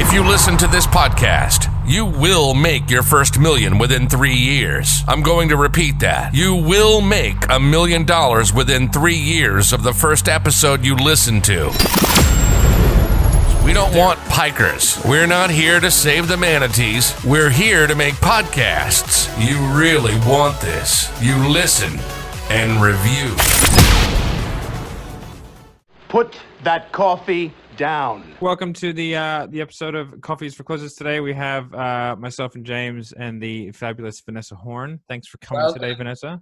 If you listen to this podcast, you will make your first $1 million within 3 years. I'm going to repeat that. You will make $1 million within 3 years of the first episode you listen to. We don't want pikers. We're not here to save the manatees. We're here to make podcasts. You really want this. You listen and review. Put that coffee down. Welcome to the episode of Coffees for Closers. Today we have myself and James and the fabulous Vanessa Horn. Thanks for coming today, Vanessa.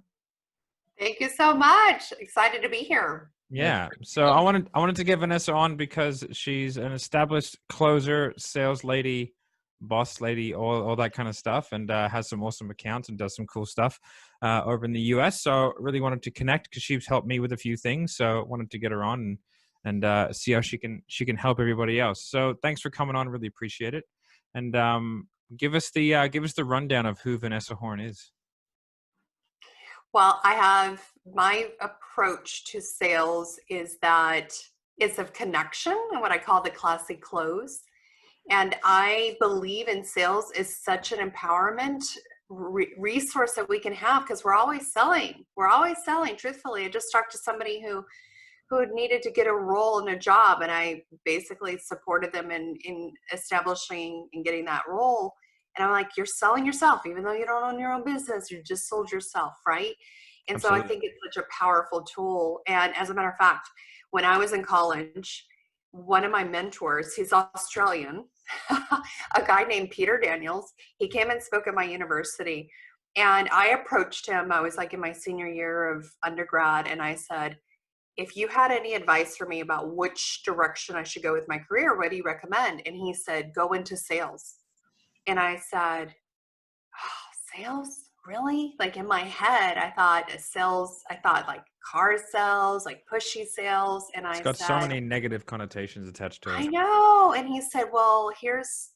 Thank you so much. Excited to be here. Yeah. So I wanted to get Vanessa on because she's an established closer, sales lady, boss lady, all that kind of stuff, and has some awesome accounts and does some cool stuff over in the US. So really wanted to connect because she's helped me with a few things. So wanted to get her on and see how she can help everybody else. So thanks for coming on. Really appreciate it. And give us the rundown of who Vanessa Horn is. Well, my approach to sales is that it's of connection and what I call the classy close. And I believe in sales is such an empowerment resource that we can have because we're always selling. Truthfully, I just talked to somebody who needed to get a role in a job, and I basically supported them in establishing and getting that role. And I'm like, you're selling yourself, even though you don't own your own business, you just sold yourself, right? And Absolutely. So I think it's such a powerful tool. And as a matter of fact, when I was in college, one of my mentors, he's Australian, a guy named Peter Daniels, he came and spoke at my university. And I approached him, I was like in my senior year of undergrad, and I said, if you had any advice for me about which direction I should go with my career, what do you recommend? And he said, go into sales. And I said, oh, sales? Really? Like in my head, I thought like car sales, like pushy sales. And it's got so many negative connotations attached to it. I know. And he said, well, here's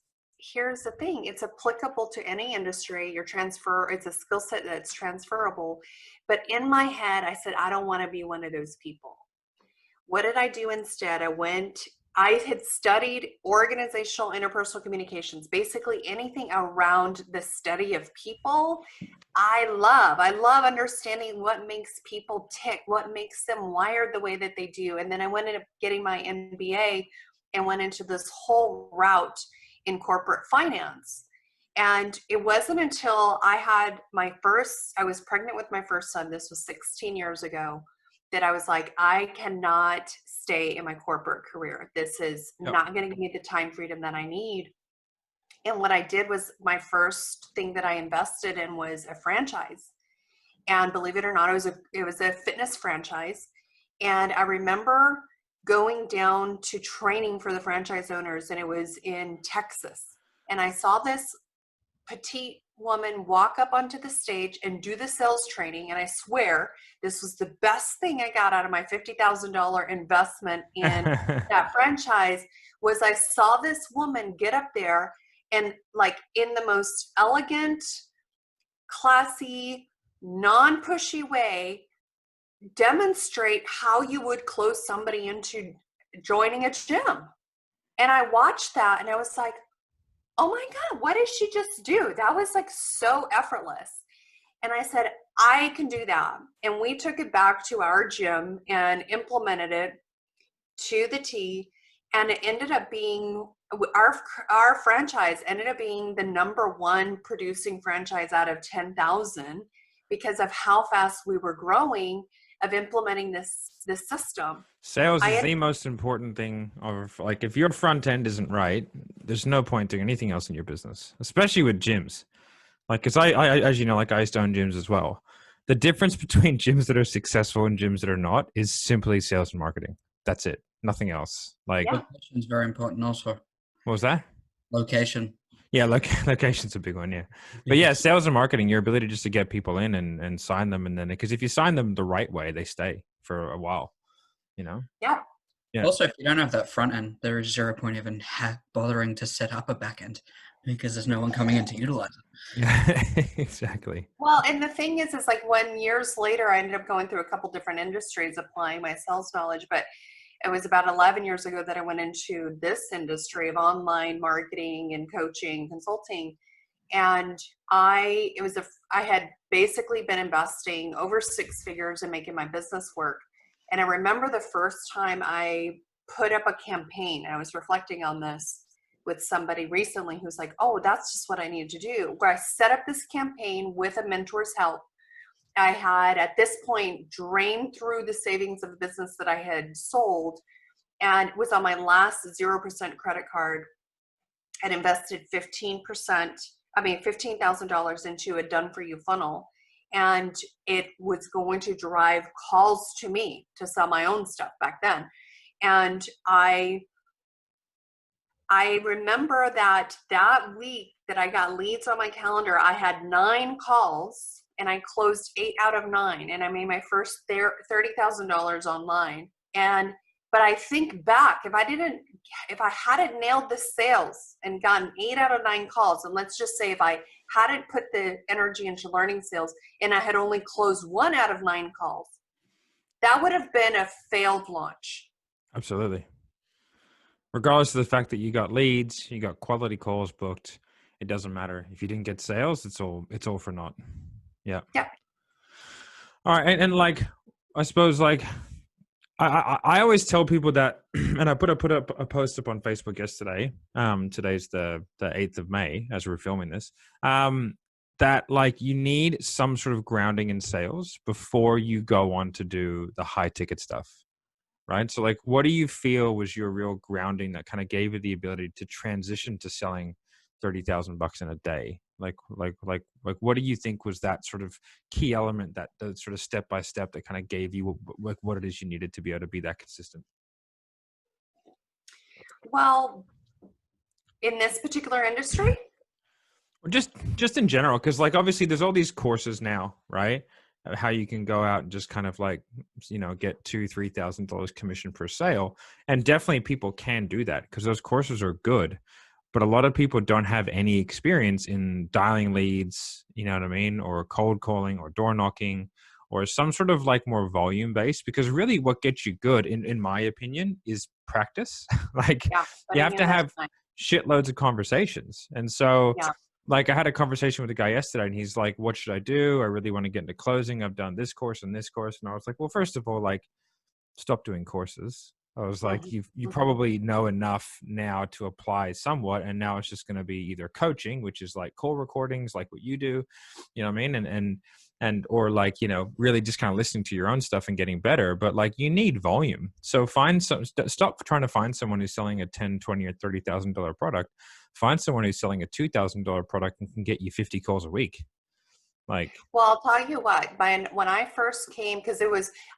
the thing. It's applicable to any industry. It's a skill set that's transferable. But in my head, I said, I don't want to be one of those people. What did I do instead? I had studied organizational interpersonal communications, basically anything around the study of people. I love understanding what makes people tick, what makes them wired the way that they do. And then I ended up getting my MBA and went into this whole route in corporate finance. And it wasn't until I was pregnant with my first son, this was 16 years ago, that I was like, I cannot stay in my corporate career. This is not going to give me the time freedom that I need. And what I did was my first thing that I invested in was a franchise. And believe it or not, it was a fitness franchise. And I remember going down to training for the franchise owners, and it was in Texas. And I saw this petite woman walk up onto the stage and do the sales training. And I swear this was the best thing I got out of my $50,000 investment in that franchise was I saw this woman get up there and like in the most elegant, classy, non-pushy way, demonstrate how you would close somebody into joining a gym. And I watched that and I was like, oh my God, what did she just do? That was like so effortless. And I said, I can do that. And we took it back to our gym and implemented it to the T. And it ended up being, our franchise ended up being the #1 producing franchise out of 10,000 because of how fast we were growing of implementing this system. Sales is the most important thing like if your front end isn't right, there's no point doing anything else in your business, especially with gyms. Like, cause I as you know, like I used to own gyms as well. The difference between gyms that are successful and gyms that are not is simply sales and marketing. That's it. Nothing else. Like location is very important also. What was that? Location. Yeah, location's a big one, yeah. But yeah, sales and marketing, your ability just to get people in and sign them, and then because if you sign them the right way, they stay for a while, you know? Yeah. Also, if you don't have that front end, there is zero point even bothering to set up a back end because there's no one coming in to utilize it. Yeah, exactly. Well, and the thing is like when years later, I ended up going through a couple different industries applying my sales knowledge, but it was about 11 years ago that I went into this industry of online marketing and coaching, consulting. And I had basically been investing over 6 figures and making my business work. And I remember the first time I put up a campaign, and I was reflecting on this with somebody recently who's like, oh, that's just what I need to do. Where I set up this campaign with a mentor's help. I had at this point drained through the savings of the business that I had sold, and was on my last 0% credit card. I'd invested $15,000 into a done for you funnel, and it was going to drive calls to me to sell my own stuff back then. And I remember that week that I got leads on my calendar, I had 9 calls and I closed 8 out of 9, and I made my first $30,000 online. But I think back, if I hadn't nailed the sales and gotten 8 out of 9 calls, and let's just say if I hadn't put the energy into learning sales and I had only closed 1 out of 9 calls, that would have been a failed launch. Absolutely. Regardless of the fact that you got leads, you got quality calls booked, it doesn't matter. If you didn't get sales, it's all for naught. Yeah. Yeah. All right. And like, I suppose like, I always tell people that, and I put up a post up on Facebook yesterday. Today's the 8th of May as we're filming this. That like you need some sort of grounding in sales before you go on to do the high ticket stuff, right? So like, what do you feel was your real grounding that kind of gave you the ability to transition to selling $30,000 in a day? Like, what do you think was that sort of key element, that the sort of step by step that kind of gave you like what it is you needed to be able to be that consistent? Well, in this particular industry, Or just in general, because like obviously there's all these courses now, right? How you can go out and just kind of like, you know, get $2,000-$3,000 commission per sale, and definitely people can do that because those courses are good. But a lot of people don't have any experience in dialing leads, you know what I mean? Or cold calling or door knocking or some sort of like more volume based, because really what gets you good, in my opinion, is practice. Like you have to have shitloads of conversations. And so like I had a conversation with a guy yesterday and he's like, what should I do? I really want to get into closing. I've done this course and this course. And I was like, well, first of all, like stop doing courses. I was like, you probably know enough now to apply somewhat. And now it's just going to be either coaching, which is like call recordings, like what you do, you know what I mean? And, or like, you know, really just kind of listening to your own stuff and getting better, but like you need volume. So stop trying to find someone who's selling a $10, $20 or $30,000 product. Find someone who's selling a $2,000 product and can get you 50 calls a week. Like, well, I'll tell you what, when I first came, because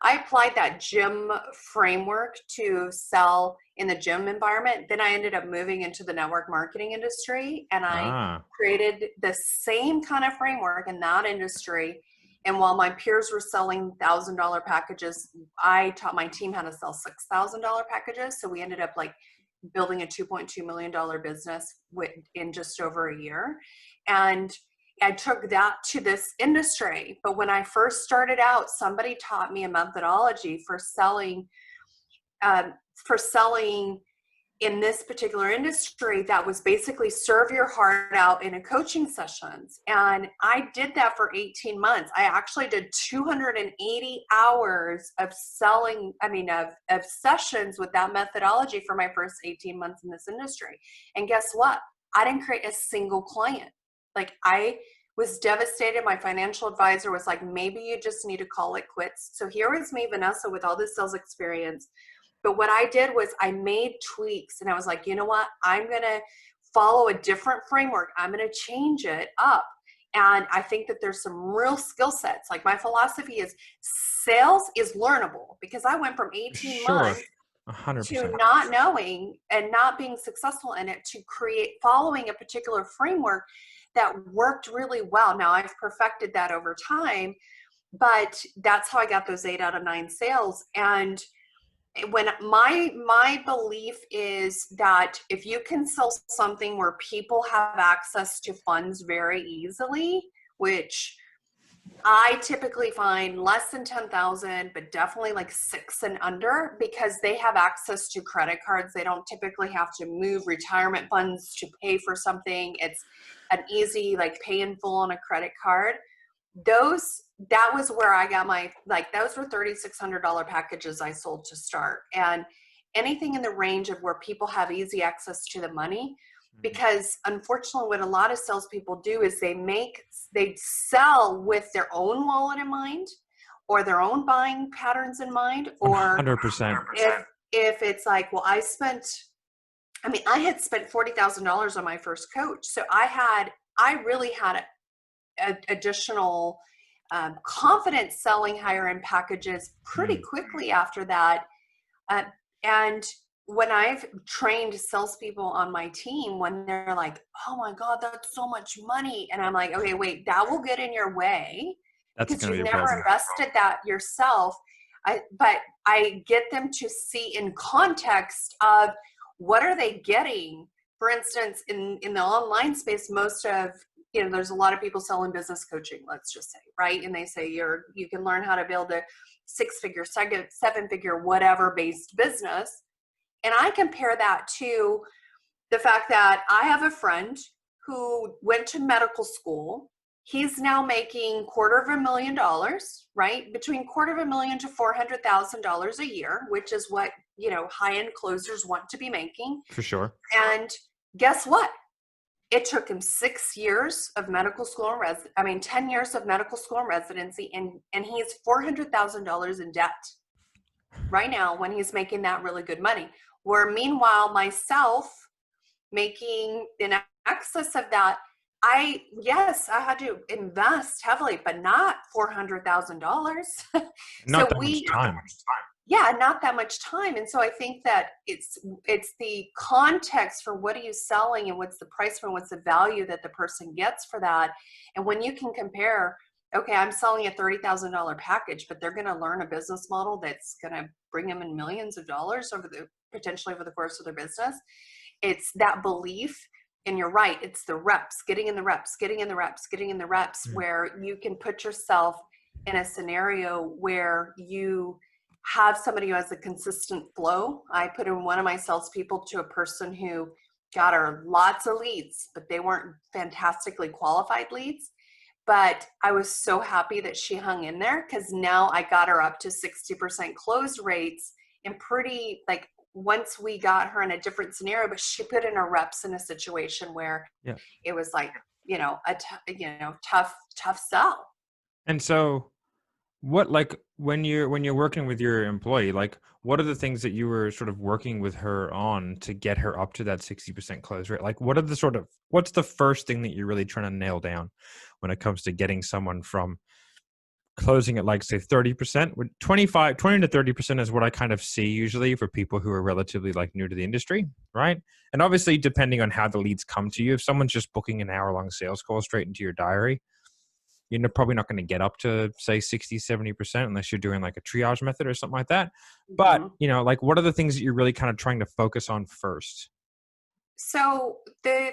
I applied that gym framework to sell in the gym environment. Then I ended up moving into the network marketing industry, and I created the same kind of framework in that industry. And while my peers were selling $1,000 packages, I taught my team how to sell $6,000 packages. So we ended up like building a $2.2 million business in just over a year. And I took that to this industry. But when I first started out, somebody taught me a methodology for selling in this particular industry that was basically serve your heart out in a coaching sessions. And I did that for 18 months. I actually did 280 hours of of sessions with that methodology for my first 18 months in this industry. And guess what? I didn't create a single client. Like I was devastated. My financial advisor was like, maybe you just need to call it quits. So here was me, Vanessa, with all this sales experience. But what I did was I made tweaks and I was like, you know what? I'm going to follow a different framework. I'm going to change it up. And I think that there's some real skill sets. Like my philosophy is sales is learnable, because I went from 18 months 100%. to not knowing and not being successful in it to following a particular framework that worked really well. Now I've perfected that over time, but that's how I got those 8 out of 9 sales. And when my belief is that if you can sell something where people have access to funds very easily, which I typically find less than 10,000, but definitely like 6 and under, because they have access to credit cards. They don't typically have to move retirement funds to pay for something. It's an easy, like, pay in full on a credit card. That was where I got my, like, those were $3,600 packages I sold to start. And anything in the range of where people have easy access to the money, because unfortunately what a lot of salespeople do is they sell with their own wallet in mind, or their own buying patterns in mind, or 100%. if it's like, well, I had spent $40,000 on my first coach. So I really had additional confidence selling higher end packages pretty quickly after that. And when I've trained salespeople on my team, when they're like, oh my God, that's so much money. And I'm like, okay, wait, that will get in your way because you've never invested that yourself. But I get them to see in context of what are they getting. For instance, in the online space, there's a lot of people selling business coaching, let's just say, right? And they say you can learn how to build a 6-figure, 7-figure, whatever based business. And I compare that to the fact that I have a friend who went to medical school. He's now making $250,000, right? Between $250,000 to $400,000 a year, which is what, high-end closers want to be making. For sure. And guess what? It took him 6 years of medical school 10 years of medical school and residency, and he's $400,000 in debt right now when he's making that really good money. Where meanwhile, myself making in excess of that, I had to invest heavily, but not $400,000. Not that much time. Yeah, not that much time. And so I think that it's the context for what are you selling and what's the price for, what's the value that the person gets for that. And when you can compare, okay, I'm selling a $30,000 package, but they're going to learn a business model that's going to bring them in millions of dollars potentially over the course of their business. It's that belief. And you're right. It's the reps, getting in the reps, where you can put yourself in a scenario where you have somebody who has a consistent flow. I put in one of my salespeople to a person who got her lots of leads, but they weren't fantastically qualified leads. But I was so happy that she hung in there, because now I got her up to 60% close rates, and once we got her in a different scenario, but she put in her reps in a situation where it was like, tough sell. And so what, like, when you're working with your employee, like, what are the things that you were sort of working with her on to get her up to that 60% close rate? Like, what's the first thing that you're really trying to nail down when it comes to getting someone from closing at, like, say 30%? 20 to 30% is what I kind of see usually for people who are relatively, like, new to the industry, right? And obviously, depending on how the leads come to you, if someone's just booking an hour-long sales call straight into your diary, you're probably not going to get up to, say, 60, 70% unless you're doing like a triage method or something like that. But, like, what are the things that you're really kind of trying to focus on first? So the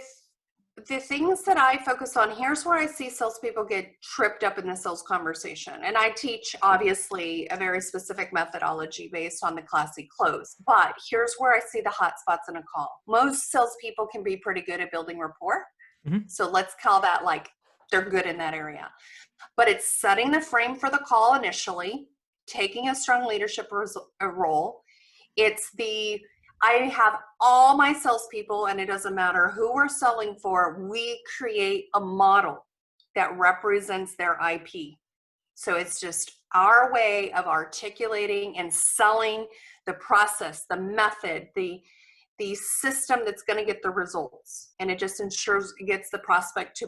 things that I focus on, here's where I see salespeople get tripped up in the sales conversation. And I teach, obviously, a very specific methodology based on the classy close. But here's where I see the hot spots in a call. Most salespeople can be pretty good at building rapport. Mm-hmm. So let's call that, like, they're good in that area. But it's setting the frame for the call initially, taking a strong leadership role. I have all my salespeople, and it doesn't matter who we're selling for, we create a model that represents their IP. So it's just our way of articulating and selling the process, the method, the system that's going to get the results. And it just ensures it gets the prospect to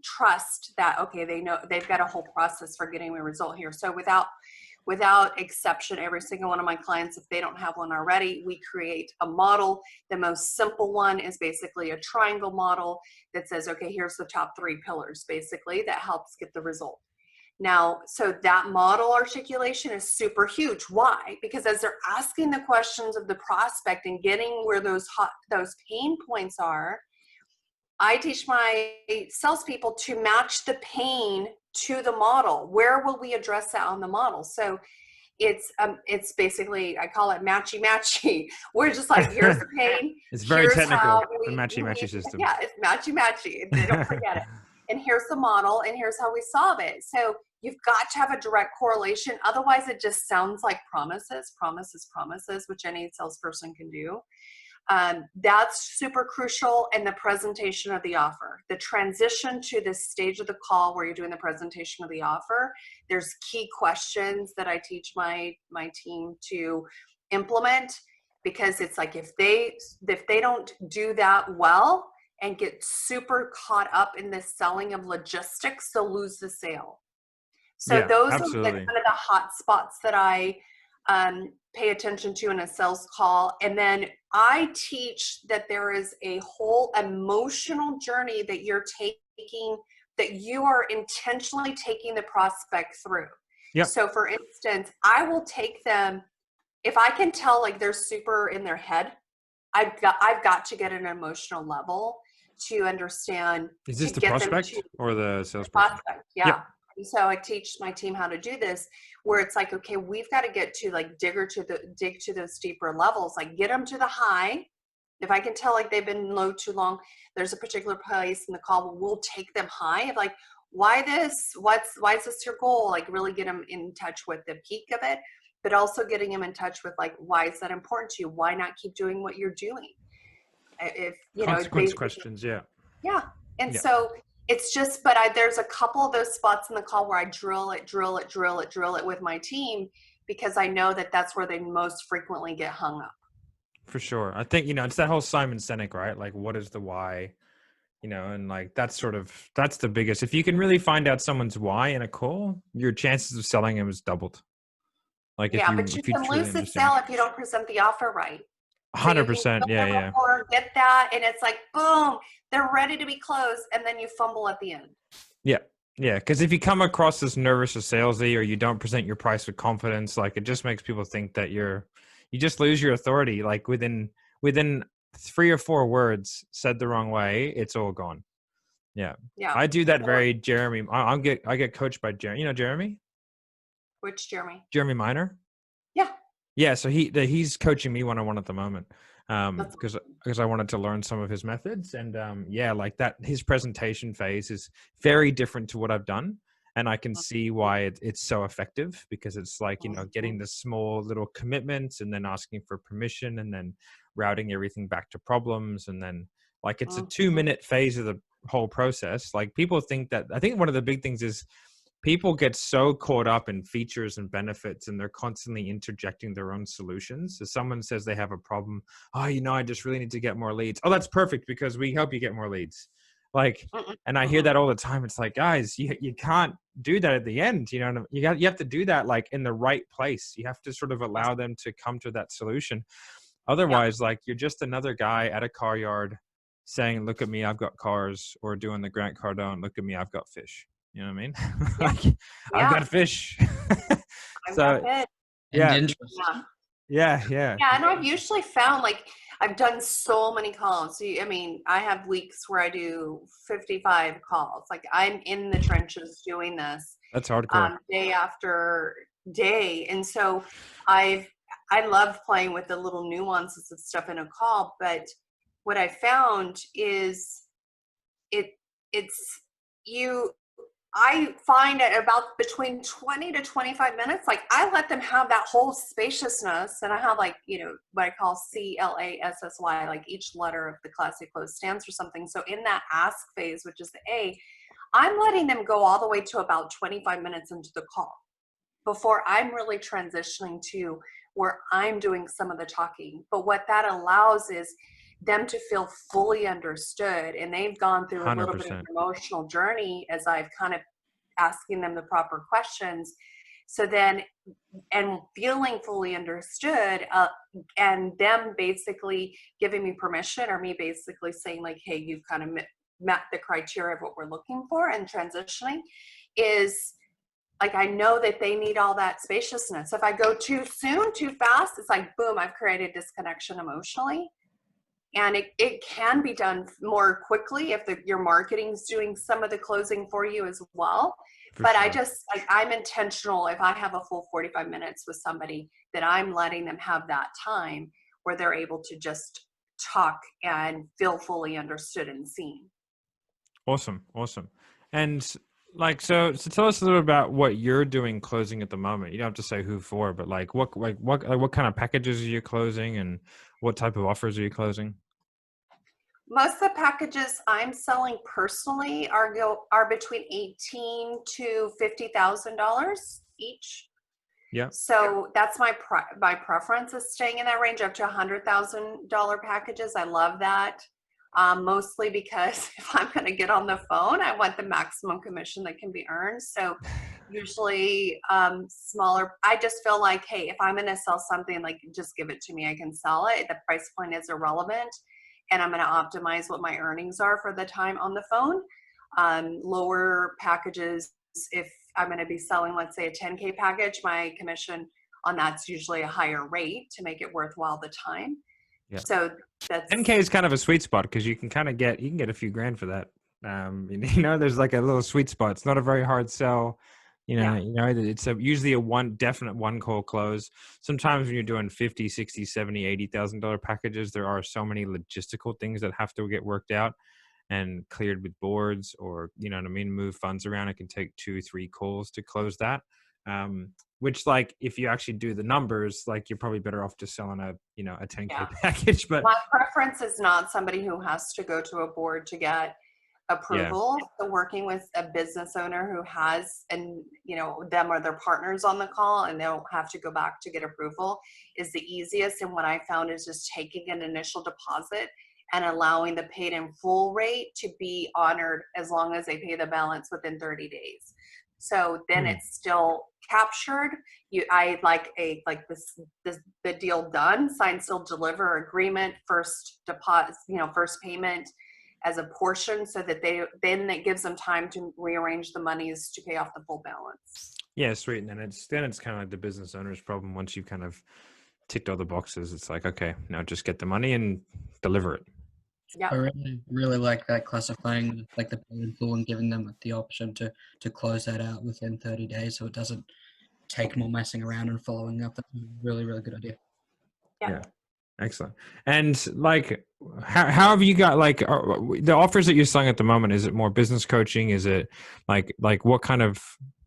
trust that, okay, they know they've got a whole process for getting a result here. So without exception, every single one of my clients, if they don't have one already, we create a model. The most simple one is basically a triangle model that says, okay, here's the top 3 pillars, basically, that helps get the result. Now, so that model articulation is super huge. Why? Because as they're asking the questions of the prospect and getting where those pain points are, I teach my salespeople to match the pain to the model. Where will we address that on the model? So it's basically, I call it matchy. We're just like, here's the pain. It's very here's technical, how the matchy system. Yeah, it's matchy. They don't forget it. And here's the model, and here's how we solve it. So you've got to have a direct correlation. Otherwise, it just sounds like promises, which any salesperson can do. That's super crucial. And the presentation of the offer, the transition to this stage of the call where you're doing the presentation of the offer, there's key questions that I teach my team to implement, because it's like, if they don't do that well and get super caught up in the selling of logistics, they'll lose the sale. So those absolutely. are kind of the hot spots that I pay attention to in a sales call. And then I teach that there is a whole emotional journey that you're taking, that you are intentionally taking the prospect through. Yep. So for instance, I will take them, if I can tell like they're super in their head, I've got to get an emotional level to understand. Is this the prospect or the salesperson? Prospect, yeah. Yep. So I teach my team how to do this, where it's like, okay, we've got to get to like dig to those deeper levels, like get them to the high. If I can tell like they've been low too long, there's a particular place in the call, we'll take them high. Like, why this? Why is this your goal? Like really get them in touch with the peak of it, but also getting them in touch with like, why is that important to you? Why not keep doing what you're doing? If you consequence questions, yeah. And so it's just, but there's a couple of those spots in the call where I drill it with my team, because I know that that's where they most frequently get hung up. For sure. I think, it's that whole Simon Sinek, right? Like, what is the why? And like, that's the biggest. If you can really find out someone's why in a call, your chances of selling them is doubled. Like, but you can lose the sale if you don't present the offer right. 100%. Yeah. Get that, and it's like, boom, they're ready to be closed, and then you fumble at the end. Yeah. Because if you come across as nervous or salesy, or you don't present your price with confidence, like it just makes people think that you just lose your authority. Like within 3 or 4 words said the wrong way, it's all gone. Yeah. I do that very Jeremy. I get coached by Jeremy. You know Jeremy? Which Jeremy? Jeremy Minor. Yeah, so he's coaching me one-on-one at the moment, because I wanted to learn some of his methods, and like that, his presentation phase is very different to what I've done, and I can see why it's so effective, because it's like, getting the small little commitments and then asking for permission and then routing everything back to problems, and then like it's a 2-minute phase of the whole process. Like people think that, I think one of the big things is, people get so caught up in features and benefits, and they're constantly interjecting their own solutions. If someone says they have a problem, I just really need to get more leads. Oh, that's perfect, because we help you get more leads. Like, and I hear that all the time. It's like, guys, you can't do that at the end. You have to do that like in the right place. You have to sort of allow them to come to that solution. Otherwise, like you're just another guy at a car yard saying, look at me, I've got cars, or doing the Grant Cardone, look at me, I've got fish. You know what I mean? I've got fish. Yeah. And I've usually found, like, I've done so many calls. I mean, I have weeks where I do 55 calls. Like, I'm in the trenches doing this. That's hardcore. Day after day. And so I love playing with the little nuances of stuff in a call. But what I found is I find at about between 20 to 25 minutes, like I let them have that whole spaciousness, and I have like, what I call CLASSY, like each letter of the classic close stands for something. So in that ask phase, which is the A, I'm letting them go all the way to about 25 minutes into the call before I'm really transitioning to where I'm doing some of the talking. But what that allows is them to feel fully understood, and they've gone through a 100%. little bit of an emotional journey as I've kind of asking them the proper questions. So then, and feeling fully understood, and them basically giving me permission, or me basically saying like, hey, you've kind of met the criteria of what we're looking for, and transitioning is like, I know that they need all that spaciousness. If I go too soon, too fast, it's like, boom, I've created disconnection emotionally. And it can be done more quickly if your marketing's doing some of the closing for you as well. But I just, like, I'm intentional. If I have a full 45 minutes with somebody, that I'm letting them have that time where they're able to just talk and feel fully understood and seen. Awesome. And like, so tell us a little about what you're doing closing at the moment. You don't have to say who for, but like what kind of packages are you closing, and what type of offers are you closing? Most of the packages I'm selling personally are between $18,000 to $50,000 each. Yeah. So that's my preference is staying in that range up to $100,000 packages. I love that. Mostly because if I'm going to get on the phone, I want the maximum commission that can be earned. So usually smaller, I just feel like, hey, if I'm going to sell something, like, just give it to me, I can sell it. The price point is irrelevant, and I'm going to optimize what my earnings are for the time on the phone. Lower packages, if I'm going to be selling, let's say, a 10K package, my commission on that's usually a higher rate to make it worthwhile the time. Yeah. So that's 10K is kind of a sweet spot because you can get a few grand for that. There's like a little sweet spot. It's not a very hard sell. It's usually a definite one call close. Sometimes when you're doing 50, 60, 70, $80,000 packages, there are so many logistical things that have to get worked out and cleared with boards, or, move funds around. It can take 2-3 calls to close that. Which, like, if you actually do the numbers, like, you're probably better off just selling a 10K package. But my preference is not somebody who has to go to a board to get approval. So working with a business owner who has, and them or their partners on the call, and they don't have to go back to get approval, is the easiest. And what I found is just taking an initial deposit and allowing the paid in full rate to be honored as long as they pay the balance within 30 days. So then it's still captured. I like the deal done, sign, still deliver agreement, first deposit, first payment as a portion, so that then it gives them time to rearrange the monies to pay off the full balance. Yeah, sweet. And then it's kind of like the business owner's problem. Once you've kind of ticked all the boxes, it's like, okay, now just get the money and deliver it. Yeah, I really like that, classifying like the pay in full and giving them the option to close that out within 30 days, so it doesn't take more messing around and following up. That's a really, really good idea. Yeah. Excellent. And like, how have you got, like, the offers that you're selling at the moment? Is it more business coaching? Is it like what kind of,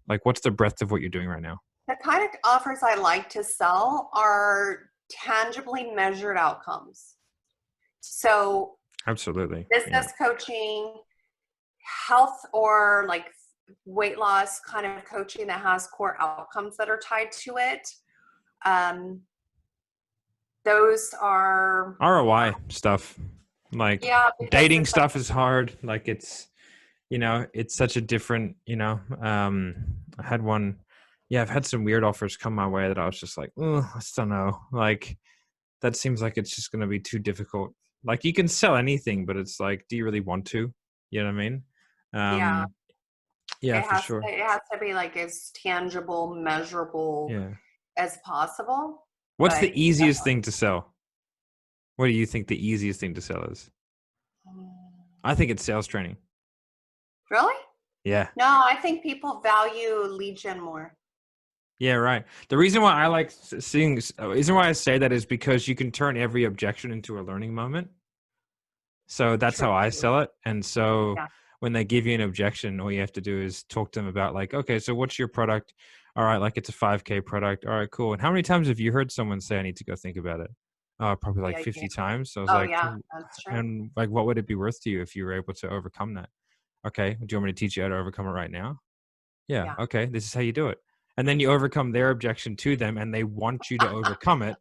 like, what's the breadth of what you're doing right now? The kind of offers I like to sell are tangibly measured outcomes. So Absolutely. business coaching, health, or like weight loss kind of coaching that has core outcomes that are tied to it. Those are ROI stuff. Like, dating stuff is hard. Like, it's such a different, I had one. Yeah, I've had some weird offers come my way that I was just like, oh, I just don't know. Like, that seems like it's just going to be too difficult. Like, you can sell anything, but it's like, do you really want to? You know what I mean? Yeah, for sure. It has to be like as tangible, measurable as possible. What's the easiest thing to sell? What do you think the easiest thing to sell is? I think it's sales training. Really? Yeah. No, I think people value lead gen more. Yeah, right. The reason why I like reason why I say that is because you can turn every objection into a learning moment. So that's how I sell it. And so when they give you an objection, all you have to do is talk to them about, like, okay, so what's your product? All right, like, it's a 5K product. All right, cool. And how many times have you heard someone say, I need to go think about it? Probably like 50 times. So I was that's true. And like, what would it be worth to you if you were able to overcome that? Okay, do you want me to teach you how to overcome it right now? Yeah. Okay, this is how you do it. And then you overcome their objection to them, and they want you to overcome it,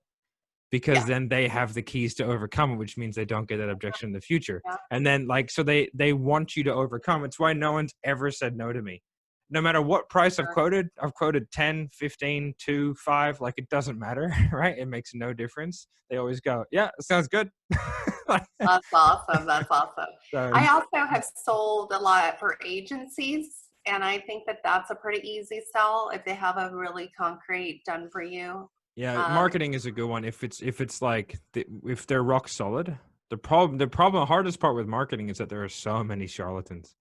because then they have the keys to overcome it, which means they don't get that objection in the future. And then, like, so they want you to overcome. It's why no one's ever said no to me. No matter what price I've quoted 10, 15, 2, 5, like, it doesn't matter, right? It makes no difference. They always go, yeah, it sounds good. That's awesome. That's awesome. So, I also have sold a lot for agencies, and I think that that's a pretty easy sell if they have a really concrete done for you. Yeah, marketing is a good one. If it's like, if they're rock solid. The hardest part with marketing is that there are so many charlatans.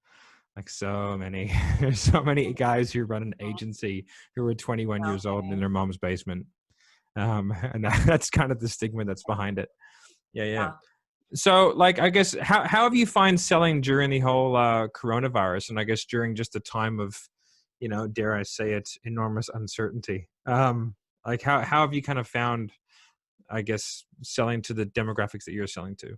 Like so many, so many guys who run an agency who are 21 years old and in their mom's basement. And that's kind of the stigma that's behind it. Yeah. So, like, I guess, how have you find selling during the whole coronavirus, and I guess during just a time of, dare I say it, enormous uncertainty? Like, how have you kind of found, I guess, selling to the demographics that you're selling to?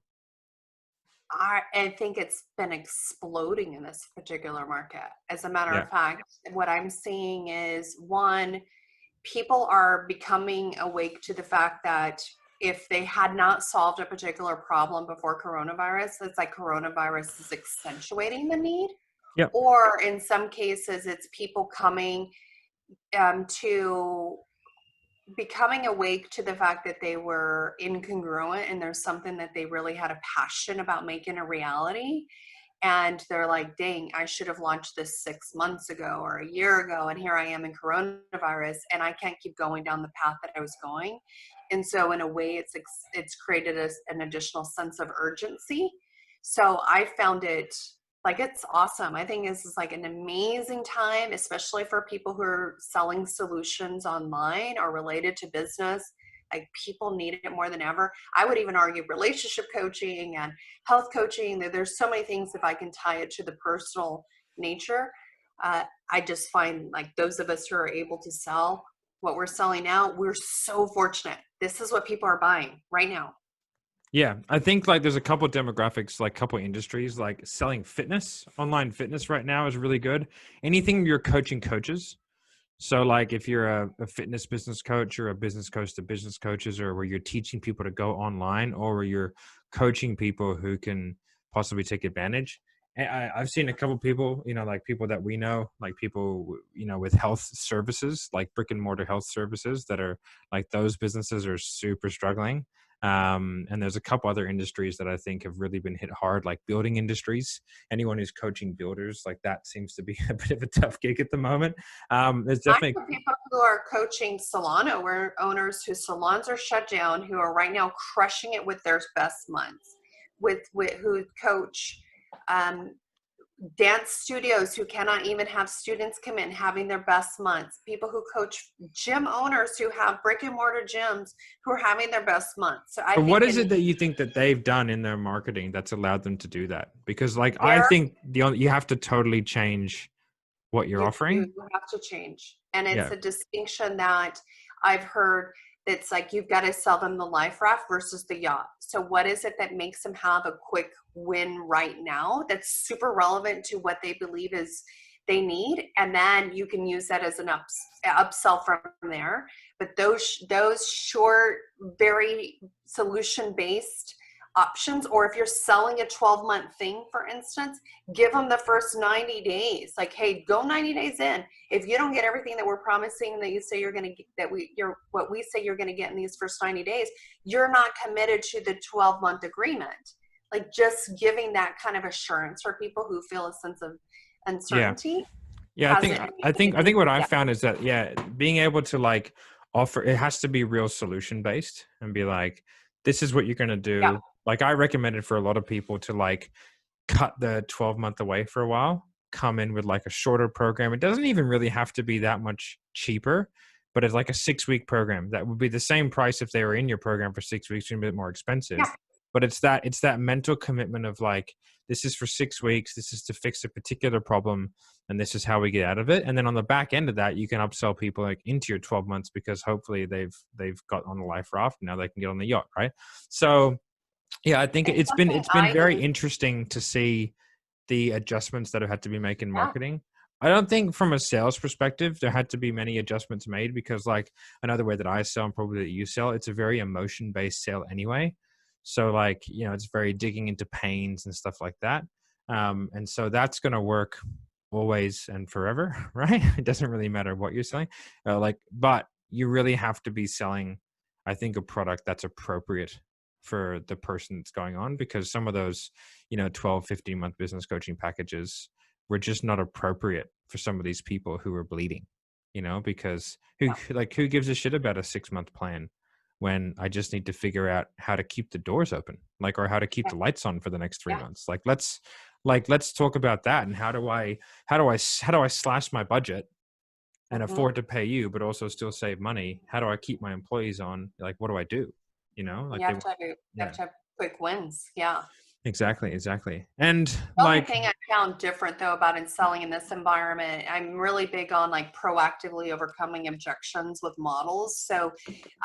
I think it's been exploding in this particular market. As a matter Yeah. of fact, what I'm seeing is one, people are becoming awake to the fact that if they had not solved a particular problem before coronavirus, it's like coronavirus is accentuating the need. Yep. Or in some cases, it's people coming to becoming awake to the fact that they were incongruent and there's something that they really had a passion about making a reality. And they're like, dang, I should have launched this 6 months ago or a year ago. And here I am in coronavirus and I can't keep going down the path that I was going. And so in a way, it's created an additional sense of urgency. So I found it like, it's awesome. I think this is like an amazing time, especially for people who are selling solutions online or related to business. Like, people need it more than ever. I would even argue relationship coaching and health coaching. There's so many things, if I can tie it to the personal nature. I just find like those of us who are able to sell what we're selling now, we're so fortunate. This is what people are buying right now. Yeah, I think like there's a couple of demographics, like couple of industries, like selling fitness, online fitness right now is really good. Anything you're coaching coaches. So like if you're a fitness business coach or a business coach to business coaches, or where you're teaching people to go online, or where you're coaching people who can possibly take advantage. And I've seen a couple of people, like people that we know, like people, with health services, like brick and mortar health services that are like those businesses are super struggling. And there's a couple other industries that I think have really been hit hard, like building industries. Anyone who's coaching builders, like that seems to be a bit of a tough gig at the moment. There's definitely I know people who are coaching salon owners whose salons are shut down, who are right now crushing it with their best months, with who coach dance studios who cannot even have students come in having their best months, people who coach gym owners who have brick and mortar gyms who are having their best months. So But what is it that you think that they've done in their marketing that's allowed them to do that? Because like I think you have to totally change what you're offering. You have to change. And it's Yeah. a distinction that I've heard. It's like you've got to sell them the life raft versus the yacht. So what is it that makes them have a quick win right now that's super relevant to what they believe is they need? And then you can use that as an upsell from there. But those short, very solution-based options, or if you're selling a 12-month thing, for instance, give them the first 90 days. Like, hey, go 90 days in. If you don't get everything that we're promising that you say you're going to get, what we say you're going to get in these first 90 days, you're not committed to the 12-month agreement. Like, just giving that kind of assurance for people who feel a sense of uncertainty. Yeah, I think what I've found is that being able to like offer, it has to be real solution based and be like, this is what you're going to do. Yeah. Like I recommended for a lot of people to like cut the 12-month away for a while, come in with like a shorter program. It doesn't even really have to be that much cheaper, but it's like a 6-week program that would be the same price if they were in your program for 6 weeks, a bit more expensive. Yeah. But it's that mental commitment of like, this is for 6 weeks. This is to fix a particular problem. And this is how we get out of it. And then on the back end of that, you can upsell people like into your 12 months because hopefully they've got on the life raft. Now they can get on the yacht. Right. So yeah, I think it's been very interesting to see the adjustments that have had to be made in marketing. I don't think from a sales perspective, there had to be many adjustments made because like another way that I sell and probably that you sell, it's a very emotion-based sale anyway. So like, it's very digging into pains and stuff like that. And so that's going to work always and forever, right? It doesn't really matter what you're selling. But you really have to be selling, I think, a product that's appropriate for the person that's going on, because some of those, 12, 15-month business coaching packages were just not appropriate for some of these people who are bleeding, because who gives a shit about a 6-month plan when I just need to figure out how to keep the doors open, like, or how to keep the lights on for the next 3 months. Like, let's talk about that. And how do I slash my budget and afford to pay you, but also still save money? How do I keep my employees on? Like, what do I do? You know, like you have to have quick wins. Yeah. Exactly. And The only thing I found different though about selling in this environment, I'm really big on like proactively overcoming objections with models. So,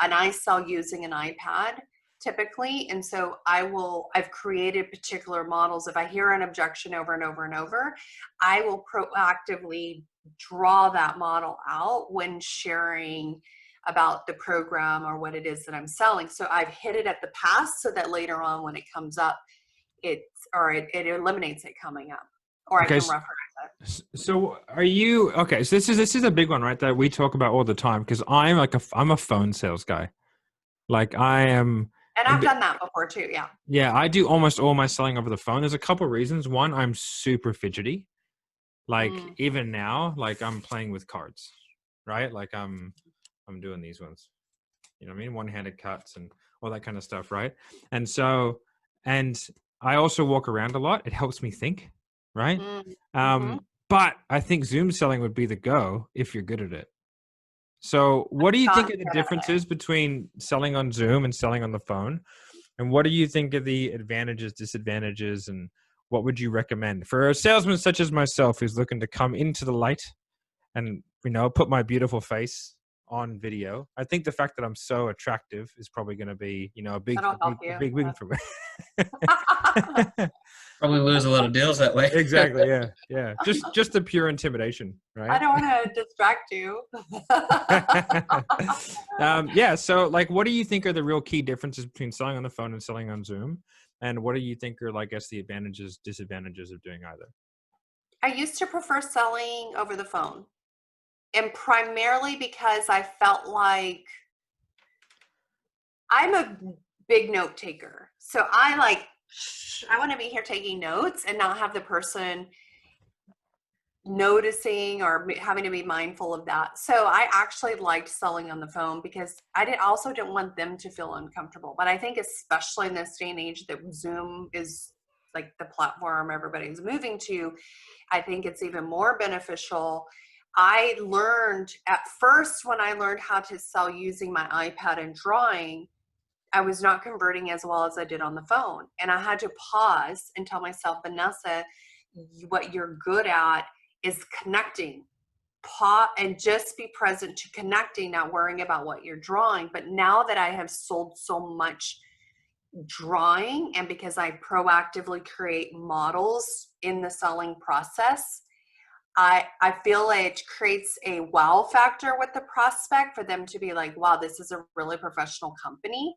and I sell using an iPad typically. And so I've created particular models. If I hear an objection over and over and over, I will proactively draw that model out when sharing about the program or what it is that I'm selling. So I've hit it at the pass so that later on when it comes up, it eliminates it coming up, or I can reference it. So are you, okay, so this is a big one, right, that we talk about all the time, because I'm a phone sales guy. Like I am. And I've done that before too, yeah. Yeah, I do almost all my selling over the phone. There's a couple reasons. One, I'm super fidgety. Like even now, like I'm playing with cards, right? Like I'm doing these ones, you know what I mean? One-handed cuts and all that kind of stuff, right? And so, and I also walk around a lot. It helps me think, right? But I think Zoom selling would be the go if you're good at it. So what do you think are the differences between selling on Zoom and selling on the phone? And what do you think are the advantages, disadvantages, and what would you recommend for a salesman such as myself who's looking to come into the light and, you know, put my beautiful face on video? I think the fact that I'm so attractive is probably going to be, you know, a big win for me. Probably lose a lot of deals that way. Exactly. Yeah. Just the pure intimidation, right? I don't want to distract you. So like, what do you think are the real key differences between selling on the phone and selling on Zoom? And what do you think are, I guess, the advantages, disadvantages of doing either? I used to prefer selling over the phone, and primarily because I felt like I'm a big note taker. So I want to be here taking notes and not have the person noticing or having to be mindful of that. So I actually liked selling on the phone because also didn't want them to feel uncomfortable. But I think especially in this day and age that Zoom is like the platform everybody's moving to, I think it's even more beneficial. I learned at first when I learned how to sell using my iPad and drawing, I was not converting as well as I did on the phone. And I had to pause and tell myself, Vanessa, what you're good at is connecting. Pause and just be present to connecting, not worrying about what you're drawing. But now that I have sold so much drawing, and because I proactively create models in the selling process, I feel it creates a wow factor with the prospect for them to be like, wow, this is a really professional company.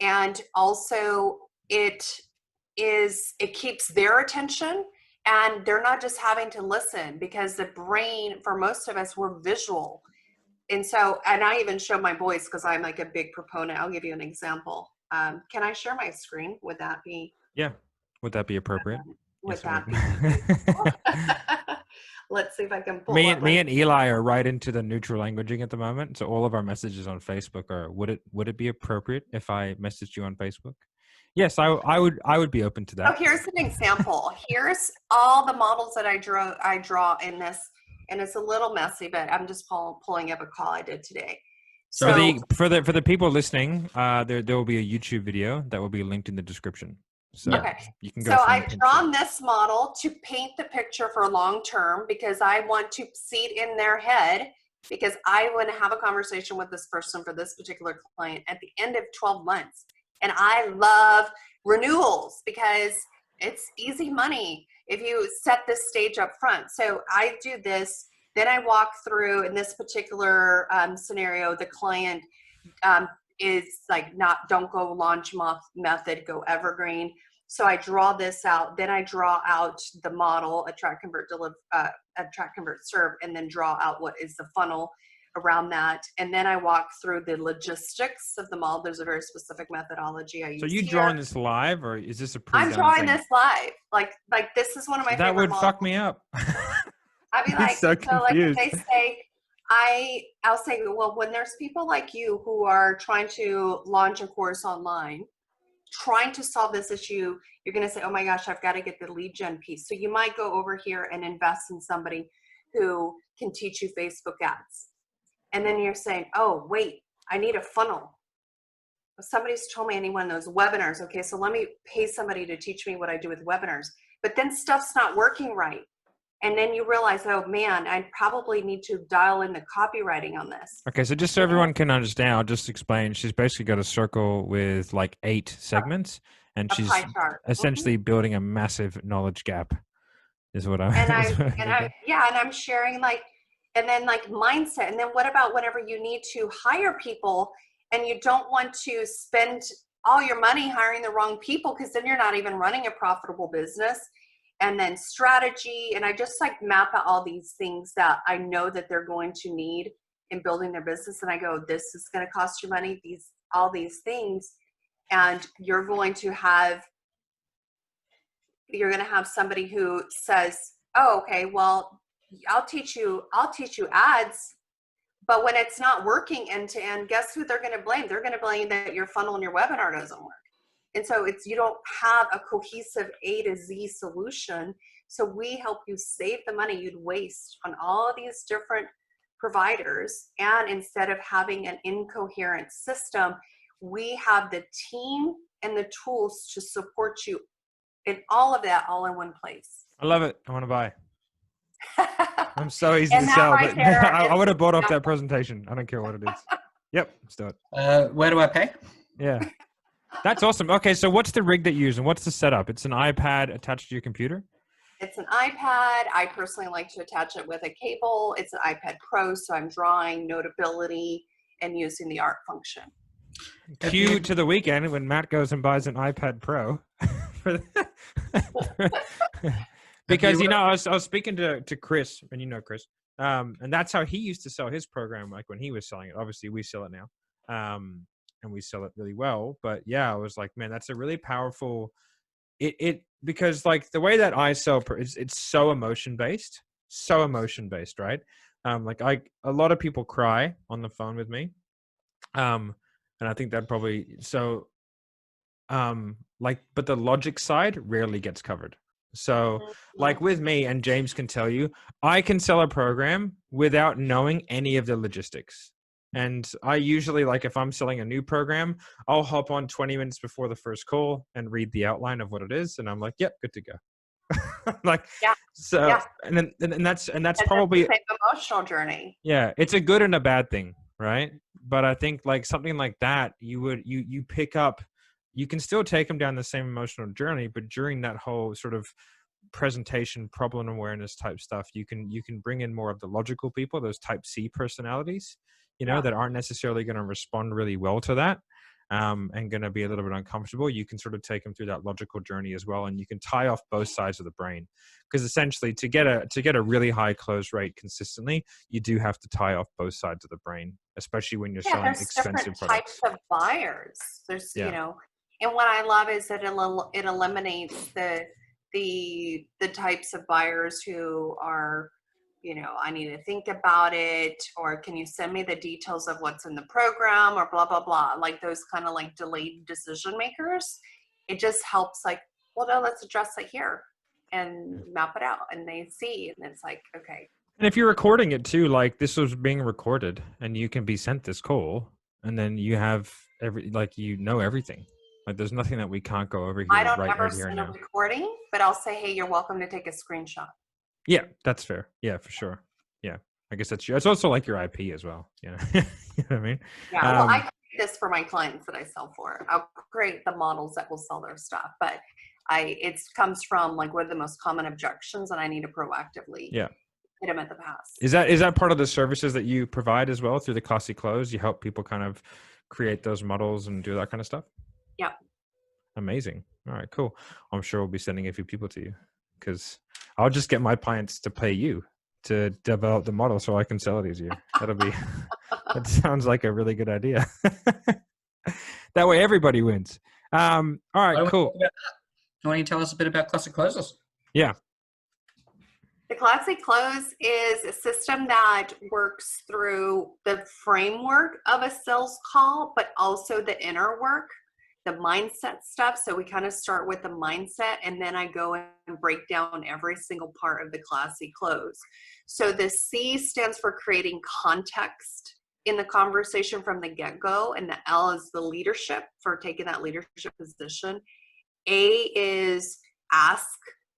And also it keeps their attention, and they're not just having to listen, because the brain, for most of us, we're visual. And so, and I even show my boys because I'm like a big proponent. I'll give you an example. Can I share my screen? Would that be? Yeah. Would that be appropriate? Would Yes, that be? Let's see if I can pull me and Eli are right into the neutral languaging at the moment. So all of our messages on Facebook are, would it be appropriate if I messaged you on Facebook? Yes, I would be open to that. Oh, here's an example. Here's all the models that I draw in this, and it's a little messy, but I'm just pulling up a call I did today. So for the people listening, there will be a YouTube video that will be linked in the description. So okay. You can go. So I've drawn this model to paint the picture for long term, because I want to see it in their head, because I want to have a conversation with this person for this particular client at the end of 12 months. And I love renewals because it's easy money if you set this stage up front. So I do this, then I walk through. In this particular scenario, the client is like, don't go launch method, go evergreen. So I draw this out, then I draw out the model, attract, convert, serve, and then draw out what is the funnel around that. And then I walk through the logistics of the model. There's a very specific methodology I use. So you drawing this live, or is this a I'm drawing this live. Like this is one of my favorite models. That would models. fuck me up. I'd be like, so like if they say, I'll say, well, when there's people like you who are trying to launch a course online, trying to solve this issue, you're going to say, oh my gosh, I've got to get the lead gen piece. So you might go over here and invest in somebody who can teach you Facebook ads. And then you're saying, oh, wait, I need a funnel. Somebody's told me anyone knows webinars. Okay, so let me pay somebody to teach me what I do with webinars. But then stuff's not working right. And then you realize, oh man, I probably need to dial in the copywriting on this. Okay, so just so everyone can understand, I'll just explain. She's basically got a circle with like 8 segments, and A she's pie chart. essentially building a massive knowledge gap. Is what I'm. And I'm sharing and then mindset. And then what about whenever you need to hire people and you don't want to spend all your money hiring the wrong people, because then you're not even running a profitable business. And then strategy, and I just map out all these things that I know that they're going to need in building their business. And I go, this is going to cost you money, all these things. And you're going to have somebody who says, oh, okay, well, I'll teach you ads. But when it's not working end to end, guess who they're going to blame? They're going to blame that your funnel and your webinar doesn't work. And so you don't have a cohesive A to Z solution. So we help you save the money you'd waste on all these different providers. And instead of having an incoherent system, we have the team and the tools to support you in all of that, all in one place. I love it. I want to buy. I'm so easy to sell. Right But I would have bought off that presentation. I don't care what it is. Yep, let's do it. Where do I pay? Yeah. That's awesome. Okay, so what's the rig that you use and what's the setup? It's an iPad attached to your computer? It's an iPad. I personally like to attach it with a cable. It's an iPad Pro, so I'm drawing, Notability, and using the art function. Cue to the weekend when Matt goes and buys an iPad Pro. Because, I was speaking to Chris, and you know Chris, and that's how he used to sell his program, like when he was selling it. Obviously, we sell it now. And we sell it really well. But yeah, I was like, man, that's a really powerful, because like the way that I sell, it's so emotion based, right? A lot of people cry on the phone with me. And I think that probably, but the logic side rarely gets covered. So like with me, and James can tell you, I can sell a program without knowing any of the logistics. And I usually, if I'm selling a new program, I'll hop on 20 minutes before the first call and read the outline of what it is. And I'm like, yep, good to go. And that's probably the same emotional journey. Yeah. It's a good and a bad thing. Right. But I think something like that, you pick up, you can still take them down the same emotional journey, but during that whole sort of presentation, problem awareness type stuff, you can bring in more of the logical people, those type C personalities, that aren't necessarily going to respond really well to that, and going to be a little bit uncomfortable. You can sort of take them through that logical journey as well, and you can tie off both sides of the brain, because essentially to get a really high close rate consistently, you do have to tie off both sides of the brain, especially when you're selling expensive products. Types of buyers. There's and what I love is that it eliminates the types of buyers who are, I need to think about it, or can you send me the details of what's in the program, or blah, blah, blah. Like those kind of delayed decision makers. It just helps well, no, let's address it here and map it out. And they see, and it's okay. And if you're recording it too, this was being recorded and you can be sent this call, and then you have everything. There's nothing that we can't go over here. I don't ever send a recording, but I'll say, hey, you're welcome to take a screenshot. Yeah, that's fair. Yeah, for sure. Yeah, I guess that's it's also like your IP as well. You know what I mean? Yeah, well, I create this for my clients that I sell for. I'll create the models that will sell their stuff, but it comes from what are the most common objections, and I need to proactively hit them at the pass. Is that part of the services that you provide as well through the Classy Close? You help people kind of create those models and do that kind of stuff? Yeah. Amazing. All right, cool. I'm sure we'll be sending a few people to you, because I'll just get my clients to pay you to develop the model so I can sell it easier. That sounds like a really good idea. That way everybody wins. All right, cool. Why don't you tell us a bit about Classic Closes? Yeah. The classic close is a system that works through the framework of a sales call, but also the inner work, the mindset stuff. So we kind of start with the mindset, and then I go and break down every single part of the classy close. So the C stands for creating context in the conversation from the get-go, and the L is the leadership, for taking that leadership position. A is ask.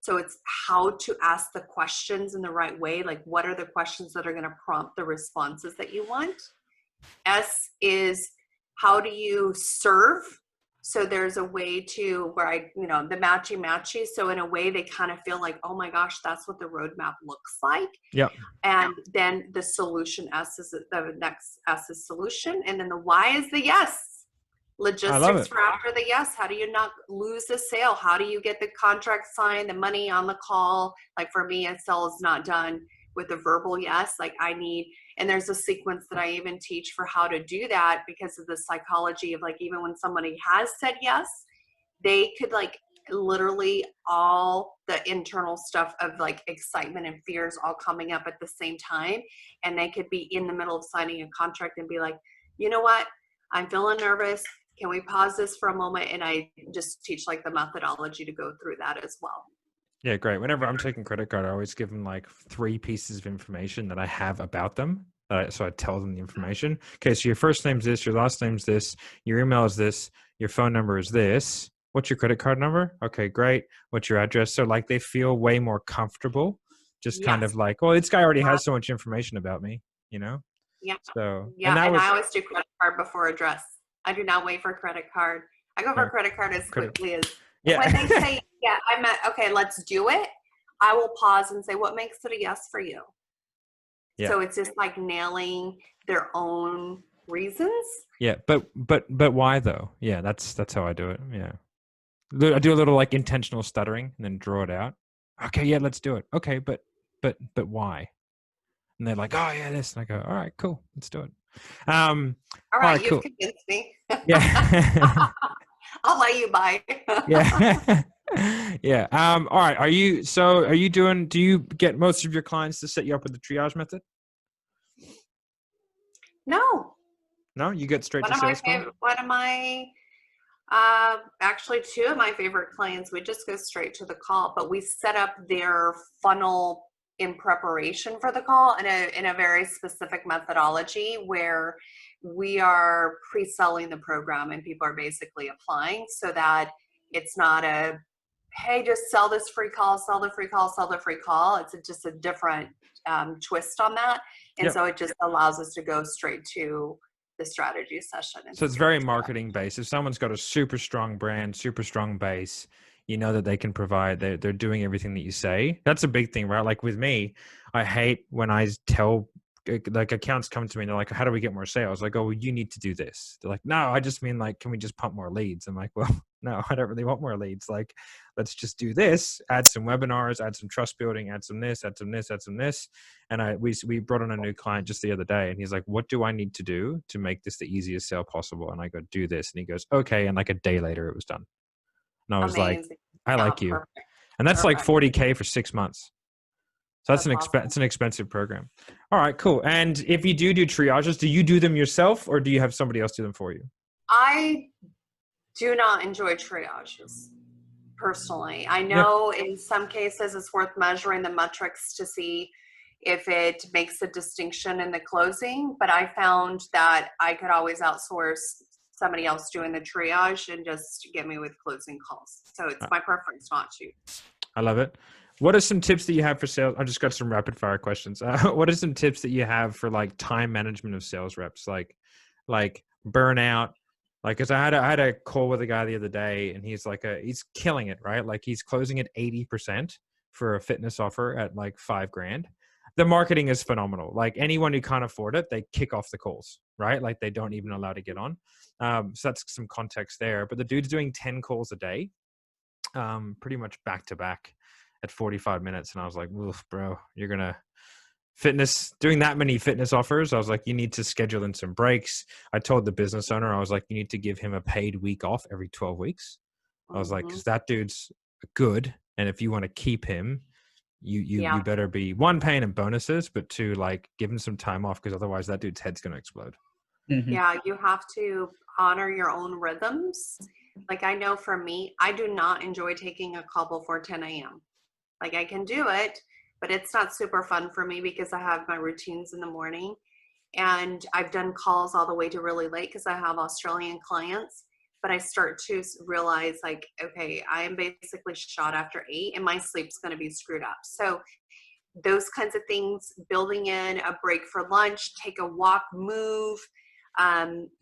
So it's how to ask the questions in the right way. Like, what are the questions that are going to prompt the responses that you want? S is how do you serve? So there's a way to where the matchy. So in a way they kind of feel like, oh my gosh, that's what the roadmap looks like. Yeah. And then the solution S is the next S is solution. And then the Y is the yes. Logistics for after the yes. How do you not lose the sale? How do you get the contract signed, the money on the call? Like for me, a sale is not done with a verbal yes. Like and there's a sequence that I even teach for how to do that, because of the psychology of like, even when somebody has said yes, they could like literally all the internal stuff of like excitement and fears all coming up at the same time. And they could be in the middle of signing a contract and be like, you know what? I'm feeling nervous. Can we pause this for a moment? And I just teach like the methodology to go through that as well. Yeah, great. Whenever I'm taking credit card, I always give them like 3 pieces of information that I have about them. So I tell them the information. Okay, so your first name's this, your last name's this, your email is this, your phone number is this. What's your credit card number? Okay, great. What's your address? So like they feel way more comfortable. Just kind of like, well, this guy already has so much information about me, you know? Yeah. So yeah, and I always do credit card before address. I do not wait for credit card. I go for credit card as quickly as when they say, yeah, okay, let's do it. I will pause and say, what makes it a yes for you? Yeah. So it's just like nailing their own reasons. Yeah, but why though? Yeah, that's how I do it. Yeah, I do a little like intentional stuttering and then draw it out. Okay, yeah, let's do it. Okay, but why? And they're like, oh yeah, this. And I go, all right, cool, let's do it. All right, you've convinced me. Yeah. I'll let you buy. Yeah. Yeah. All right. Do you get most of your clients to set you up with the triage method? No. No, you get straight to sales call? One of my, actually 2 of my favorite clients, we just go straight to the call, but we set up their funnel in preparation for the call in a very specific methodology where we are pre-selling the program and people are basically applying, so that it's not a, hey, just sell this free call, sell the free call, sell the free call. It's just a different twist on that. And so it just allows us to go straight to the strategy session. So it's very marketing based. If someone's got a super strong brand, super strong base, you know that they can provide, they're doing everything that you say. That's a big thing, right? Like with me, I hate when I tell like accounts come to me and they're like, how do we get more sales? I go, well, you need to do this. They're like, no, I just mean like, can we just pump more leads? I'm like, well, no, I don't really want more leads. Like, let's just do this, add some webinars, add some trust building, add some this, add some this, add some this. And we brought on a new client just the other day and he's like, what do I need to do to make this the easiest sale possible? And I go, do this. And he goes, okay. And like a day later it was done. And I was like, I like you. Perfect. And that's like $40K for 6 months. So that's it's an expensive program. All right, cool. And if you do triages, do you do them yourself or do you have somebody else do them for you? I do not enjoy triages personally. I know in some cases it's worth measuring the metrics to see if it makes a distinction in the closing, but I found that I could always outsource somebody else doing the triage and just get me with closing calls. So it's my preference not to. I love it. What are some tips that you have for sales? I just got some rapid fire questions. What are some tips that you have for like time management of sales reps? Like burnout, like, cause I had a call with a guy the other day and he's like, he's killing it, right? Like he's closing at 80% for a fitness offer at like $5,000. The marketing is phenomenal. Like anyone who can't afford it, they kick off the calls, right? Like they don't even allow to get on. So that's some context there, but the dude's doing 10 calls a day, pretty much back to back at 45 minutes. And I was like, oof, bro, you're going to doing that many fitness offers. I was like, you need to schedule in some breaks. I told the business owner, I was like, you need to give him a paid week off every 12 weeks. I was like, cause that dude's good. And if you want to keep him, you better be, one, paying him bonuses, but two, like, give him some time off, because otherwise that dude's head's going to explode. Mhm. Yeah, you have to honor your own rhythms. Like, I know for me, I do not enjoy taking a call before 10 a.m. Like, I can do it, but it's not super fun for me because I have my routines in the morning. And I've done calls all the way to really late because I have Australian clients. But I start to realize, like, okay, I am basically shot after 8 and my sleep's going to be screwed up. So those kinds of things, building in a break for lunch, take a walk, move.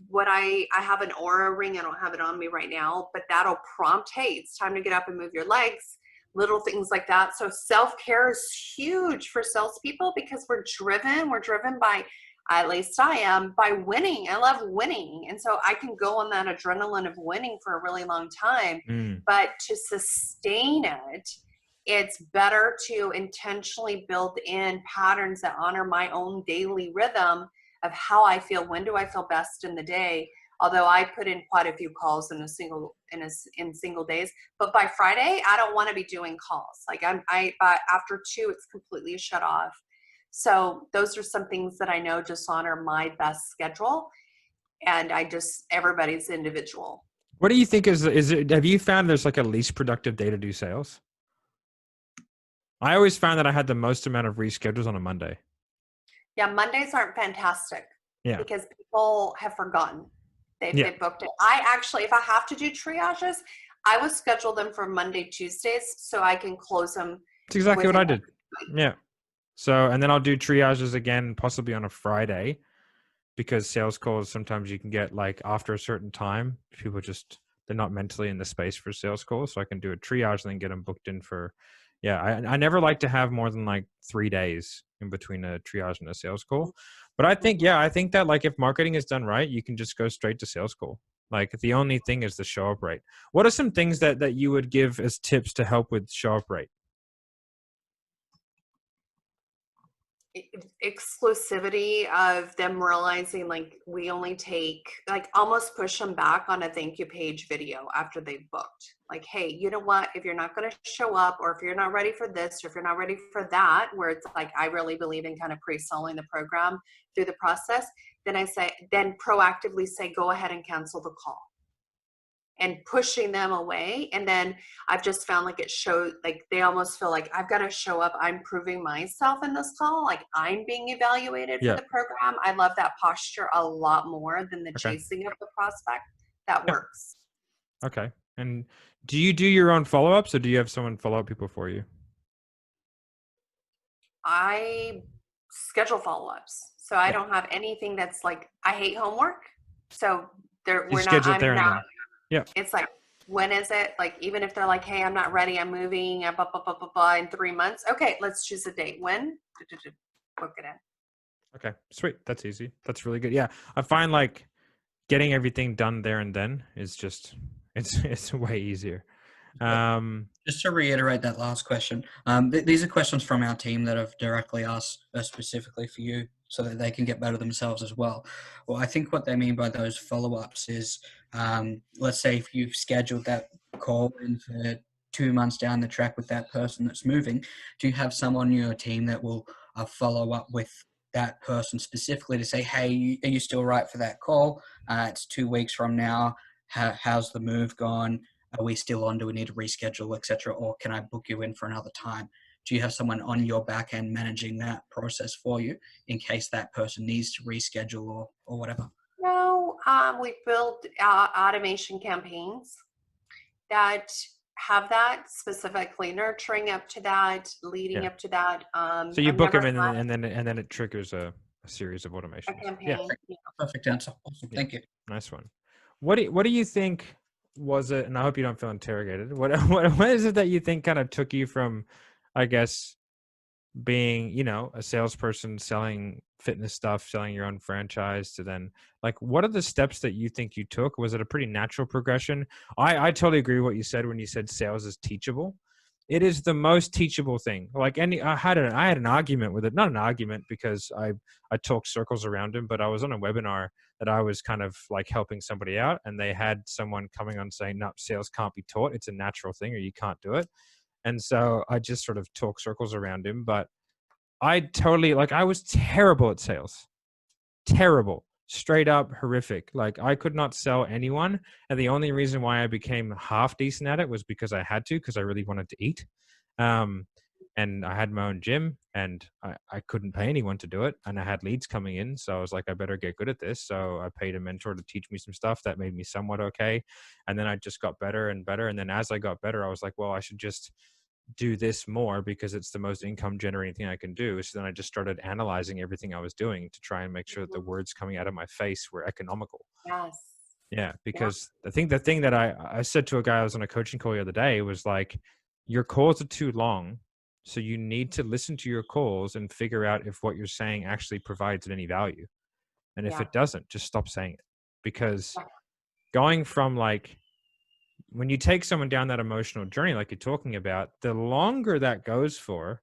What I have an Aura ring. I don't have it on me right now, but that'll prompt, hey, it's time to get up and move your legs, little things like that. So self-care is huge for salespeople because we're driven by, at least I am, by winning. I love winning. And so I can go on that adrenaline of winning for a really long time, but to sustain it, it's better to intentionally build in patterns that honor my own daily rhythm of how I feel. When do I feel best in the day? Although I put in quite a few calls in single days, but by Friday, I don't want to be doing calls. Like after 2, it's completely shut off. So those are some things that I know just honor my best schedule. And everybody's individual. What do you think is it, have you found there's like a least productive day to do sales? I always found that I had the most amount of reschedules on a Monday. Yeah, Mondays aren't fantastic. Yeah. Because people have forgotten. They've booked it. I actually, if I have to do triages, I would schedule them for Monday, Tuesdays, so I can close them. That's exactly what I did. Yeah. So, and then I'll do triages again, possibly on a Friday, because sales calls, sometimes you can get, like, after a certain time, people just, they're not mentally in the space for sales calls. So I can do a triage and then get them booked in for, I never like to have more than like 3 days in between a triage and a sales call. But I think that, like, if marketing is done right, you can just go straight to sales call. Like, the only thing is the show up rate. What are some things that you would give as tips to help with show up rate? Exclusivity of them realizing, like, we only take, like, almost push them back on a thank you page video after they've booked. Like, hey, you know what, if you're not going to show up, or if you're not ready for this, or if you're not ready for that, where it's like, I really believe in kind of pre-selling the program through the process, then proactively say, go ahead and cancel the call, and pushing them away. And then I've just found, like, it shows, like, they almost feel like, I've got to show up. I'm proving myself in this call. Like, I'm being evaluated for the program. I love that posture a lot more than the chasing of the prospect. That works. Okay. And do you do your own follow-ups, or do you have someone follow up people for you? I schedule follow-ups. So I don't have anything that's like, I hate homework. So Yeah. It's like, when is it? Like, even if they're like, hey, I'm not ready, I'm moving, blah, blah, blah, blah, blah, in 3 months. Okay, let's choose a date. When? Book it in. Okay, sweet. That's easy. That's really good. Yeah, I find, like, getting everything done there and then is just, it's way easier. Just to reiterate that last question, these are questions from our team that have directly asked specifically for you, so that they can get better themselves as well. Well, I think what they mean by those follow-ups is, let's say if you've scheduled that call in for 2 months down the track with that person that's moving, do you have someone on your team that will follow up with that person specifically to say, hey, are you still right for that call? It's 2 weeks from now. How's the move gone? Are we still on? Do we need to reschedule, etc.? Or can I book you in for another time? Do you have someone on your back end managing that process for you in case that person needs to reschedule or whatever? No, we build automation campaigns that have that specifically nurturing up to that, leading up to that. So you book them and then it triggers a series of automations. Campaign. Yeah. Perfect answer. Awesome. Thank you. Nice one. What do you think was it? And I hope you don't feel interrogated. What is it that you think kind of took you from, I guess, being, a salesperson selling fitness stuff, selling your own franchise, to then, like, what are the steps that you think you took? Was it a pretty natural progression? I totally agree with what you said when you said sales is teachable. It is the most teachable thing. Like, I had an argument with it, not an argument because I talked circles around him, but I was on a webinar that I was kind of like helping somebody out, and they had someone coming on saying, no, sales can't be taught. It's a natural thing, or you can't do it. And so I just sort of talk circles around him. But I totally, like, I was terrible at sales. Terrible. Straight up horrific. Like, I could not sell anyone. And the only reason why I became half decent at it was because I had to, because I really wanted to eat. And I had my own gym, and I couldn't pay anyone to do it. And I had leads coming in. So I was like, I better get good at this. So I paid a mentor to teach me some stuff that made me somewhat okay. And then I just got better and better. And then as I got better, I was like, well, I should just do this more because it's the most income generating thing I can do. So then I just started analyzing everything I was doing to try and make sure that the words coming out of my face were economical. Yes. Yeah, because I think the thing that I said to a guy I was on a coaching call the other day was like, your calls are too long. So you need to listen to your calls and figure out if what you're saying actually provides any value. And if it doesn't, just stop saying it. Because going from like, when you take someone down that emotional journey, like you're talking about, the longer that goes for,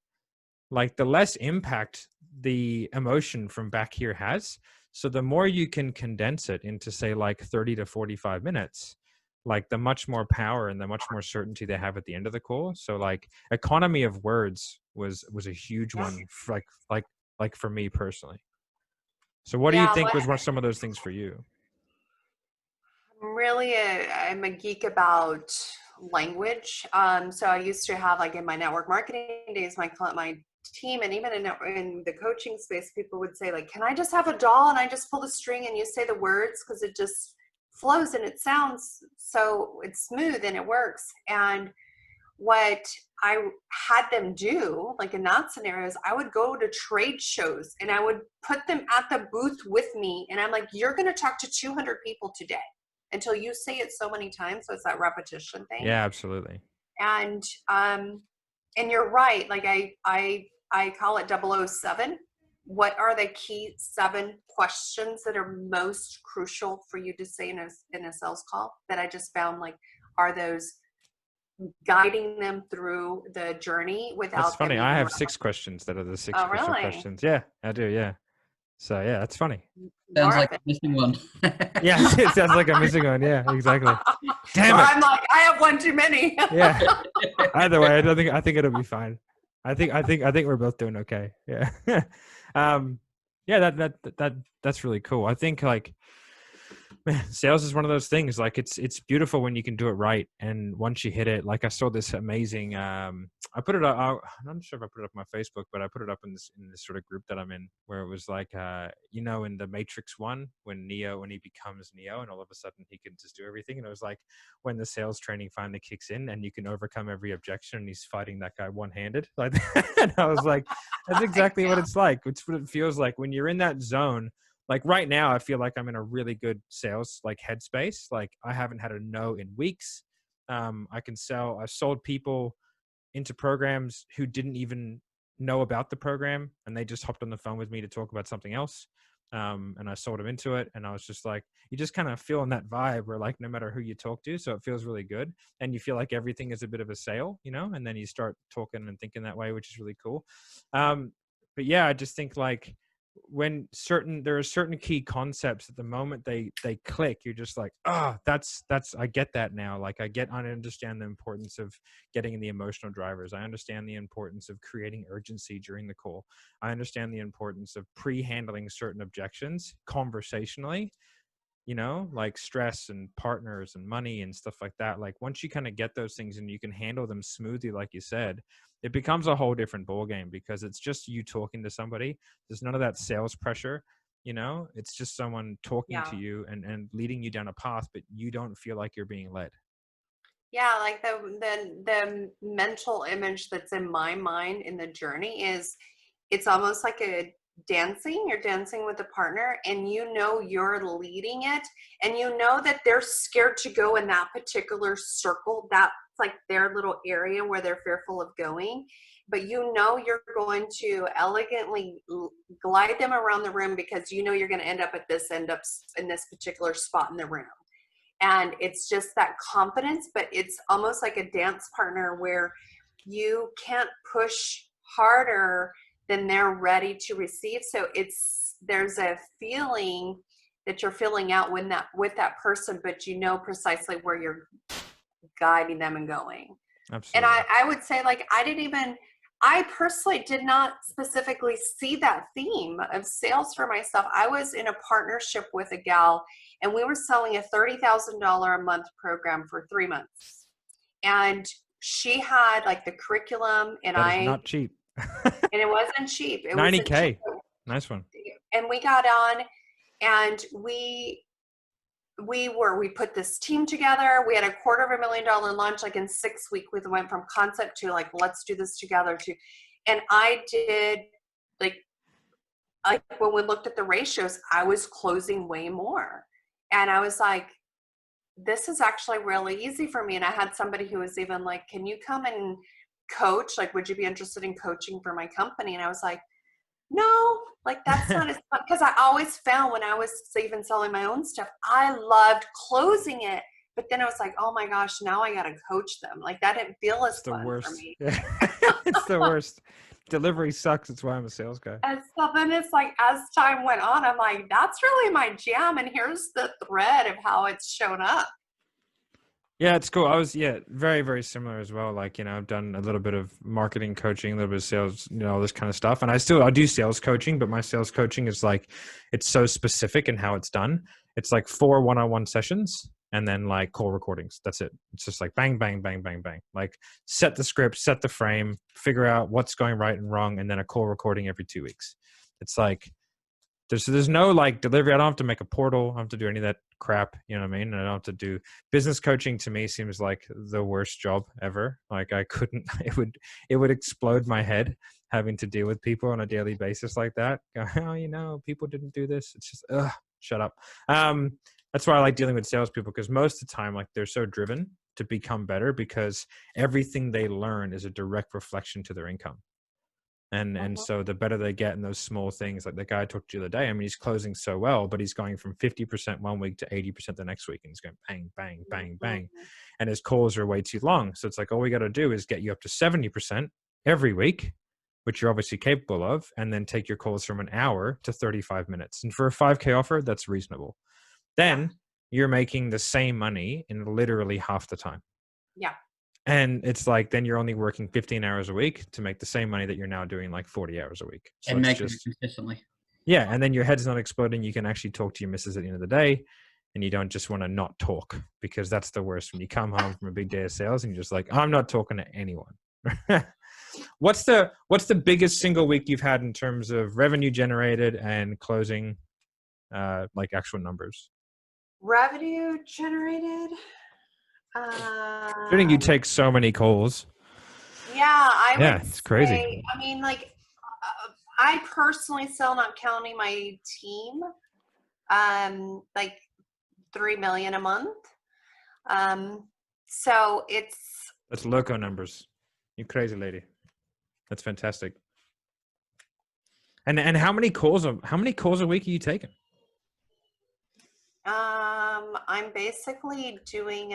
like the less impact the emotion from back here has. So the more you can condense it into, say, like 30 to 45 minutes, like the much more power and the much more certainty they have at the end of the call. So like economy of words was a huge one for like for me personally. So what do you think was some of those things for you? I'm a geek about language. So I used to have, like, in my network marketing days, my team, and even in the coaching space, people would say, like, can I just have a doll and I just pull the string and you say the words, because it just flows and it sounds so, it's smooth and it works. And what I had them do, like in that scenario, is I would go to trade shows and I would put them at the booth with me, and I'm like, you're going to talk to 200 people today until you say it so many times. So it's that repetition thing. Yeah, absolutely. And you're right. Like I call it 007. What are the key 7 questions that are most crucial for you to say in a sales call that I just found, like, are those guiding them through the journey without. That's funny. I have 6 questions that are the 6 crucial questions. Yeah, I do. Yeah. So yeah, that's funny. Sounds like a missing one. Yeah, it sounds like I'm missing one. Yeah, exactly. Damn it! I'm like, I have one too many. Yeah. Either way, I think it'll be fine. I think we're both doing okay. Yeah. Yeah. That's really cool. I think, like, man, sales is one of those things. Like, it's beautiful when you can do it right, and once you hit it, like, I saw this amazing. I put it up. I'm not sure if I put it up on my Facebook, but I put it up in this sort of group that I'm in, where it was like, in the Matrix 1, when he becomes Neo, and all of a sudden he can just do everything. And it was like when the sales training finally kicks in, and you can overcome every objection, and he's fighting that guy one-handed. Like, and I was like, that's exactly what it's like. It's what it feels like when you're in that zone. Like right now, I feel like I'm in a really good sales, like, headspace. Like, I haven't had a no in weeks. I can sell. I've sold people into programs who didn't even know about the program, and they just hopped on the phone with me to talk about something else. And I sold them into it. And I was just like, you just kind of feel in that vibe where, like, no matter who you talk to, so it feels really good. And you feel like everything is a bit of a sale, and then you start talking and thinking that way, which is really cool. But yeah, I just think, like, when there are certain key concepts, at the moment they click, you're just like, that's I get that now. Like, I understand the importance of getting in the emotional drivers. I understand the importance of creating urgency during the call. I understand the importance of pre-handling certain objections conversationally, like stress and partners and money and stuff like that. Like, once you kind of get those things and you can handle them smoothly, like you said, it becomes a whole different ballgame, because it's just you talking to somebody. There's none of that sales pressure, it's just someone talking to you and leading you down a path, but you don't feel like you're being led. Yeah, like the mental image that's in my mind in the journey is, it's almost like you're dancing with a partner, and you're leading it, and that they're scared to go in that particular circle. That's like their little area where they're fearful of going, but you're going to elegantly glide them around the room, because you're going to end up in this particular spot in the room. And it's just that confidence, but it's almost like a dance partner where you can't push harder than they're ready to receive. So there's a feeling that you're filling out with that person, but precisely where you're guiding them and going. Absolutely. And I would say, like, I personally did not specifically see that theme of sales for myself. I was in a partnership with a gal, and we were selling a $30,000 a month program for 3 months. And she had like the curriculum, and that is not cheap. and it wasn't cheap. It 90K. wasn't cheap. Nice one. And we got on, and we put this team together. We had a $250,000 launch, like in 6 weeks. We went from concept to like, let's do this together and I did like when we looked at the ratios, I was closing way more. And I was like, this is actually really easy for me. And I had somebody who was even like, can you come and coach? Like, would you be interested in coaching for my company? And I was like, no, like that's not as fun. Because I always found when I was even selling my own stuff, I loved closing it. But then I was like, oh my gosh, now I got to coach them. Like that didn't feel as fun for me. Yeah. It's the worst. Delivery sucks. That's why I'm a sales guy. And so then it's like, as time went on, I'm like, that's really my jam. And here's the thread of how it's shown up. Yeah, it's cool. I was, very, very similar as well. Like, I've done a little bit of marketing coaching, a little bit of sales, all this kind of stuff. And I do sales coaching, but my sales coaching is like, it's so specific in how it's done. It's like 4 one-on-one sessions and then like call recordings. That's it. It's just like bang, bang, bang, bang, bang. Like set the script, set the frame, figure out what's going right and wrong. And then a call recording every 2 weeks. It's like, there's no like delivery. I don't have to make a portal. I don't have to do any of that crap. You know what I mean? I don't have to do business coaching. To me seems like the worst job ever. Like I couldn't, it would explode my head having to deal with people on a daily basis like that. Oh, people didn't do this. It's just, shut up. That's why I like dealing with salespeople, because most of the time, like they're so driven to become better because everything they learn is a direct reflection to their income. And so the better they get in those small things, like the guy I talked to the other day, I mean, he's closing so well, but he's going from 50% one week to 80% the next week. And he's going bang, bang, bang, bang. And his calls are way too long. So it's like, all we got to do is get you up to 70% every week, which you're obviously capable of, and then take your calls from an hour to 35 minutes. And for a 5K offer, that's reasonable. Then you're making the same money in literally half the time. Yeah. And it's like, then you're only working 15 hours a week to make the same money that you're now doing like 40 hours a week. So and make it consistently. Yeah. And then your head's not exploding. You can actually talk to your missus at the end of the day, and you don't just want to not talk, because that's the worst when you come home from a big day of sales and you're just like, I'm not talking to anyone. What's the biggest single week you've had in terms of revenue generated and closing, like actual numbers? Revenue generated. I think you take so many calls. Yeah, it's crazy. I mean, like, I personally sell, not counting my team, like 3 million a month. So that's loco numbers. You crazy lady. That's fantastic. And how many calls a week are you taking? I'm basically doing,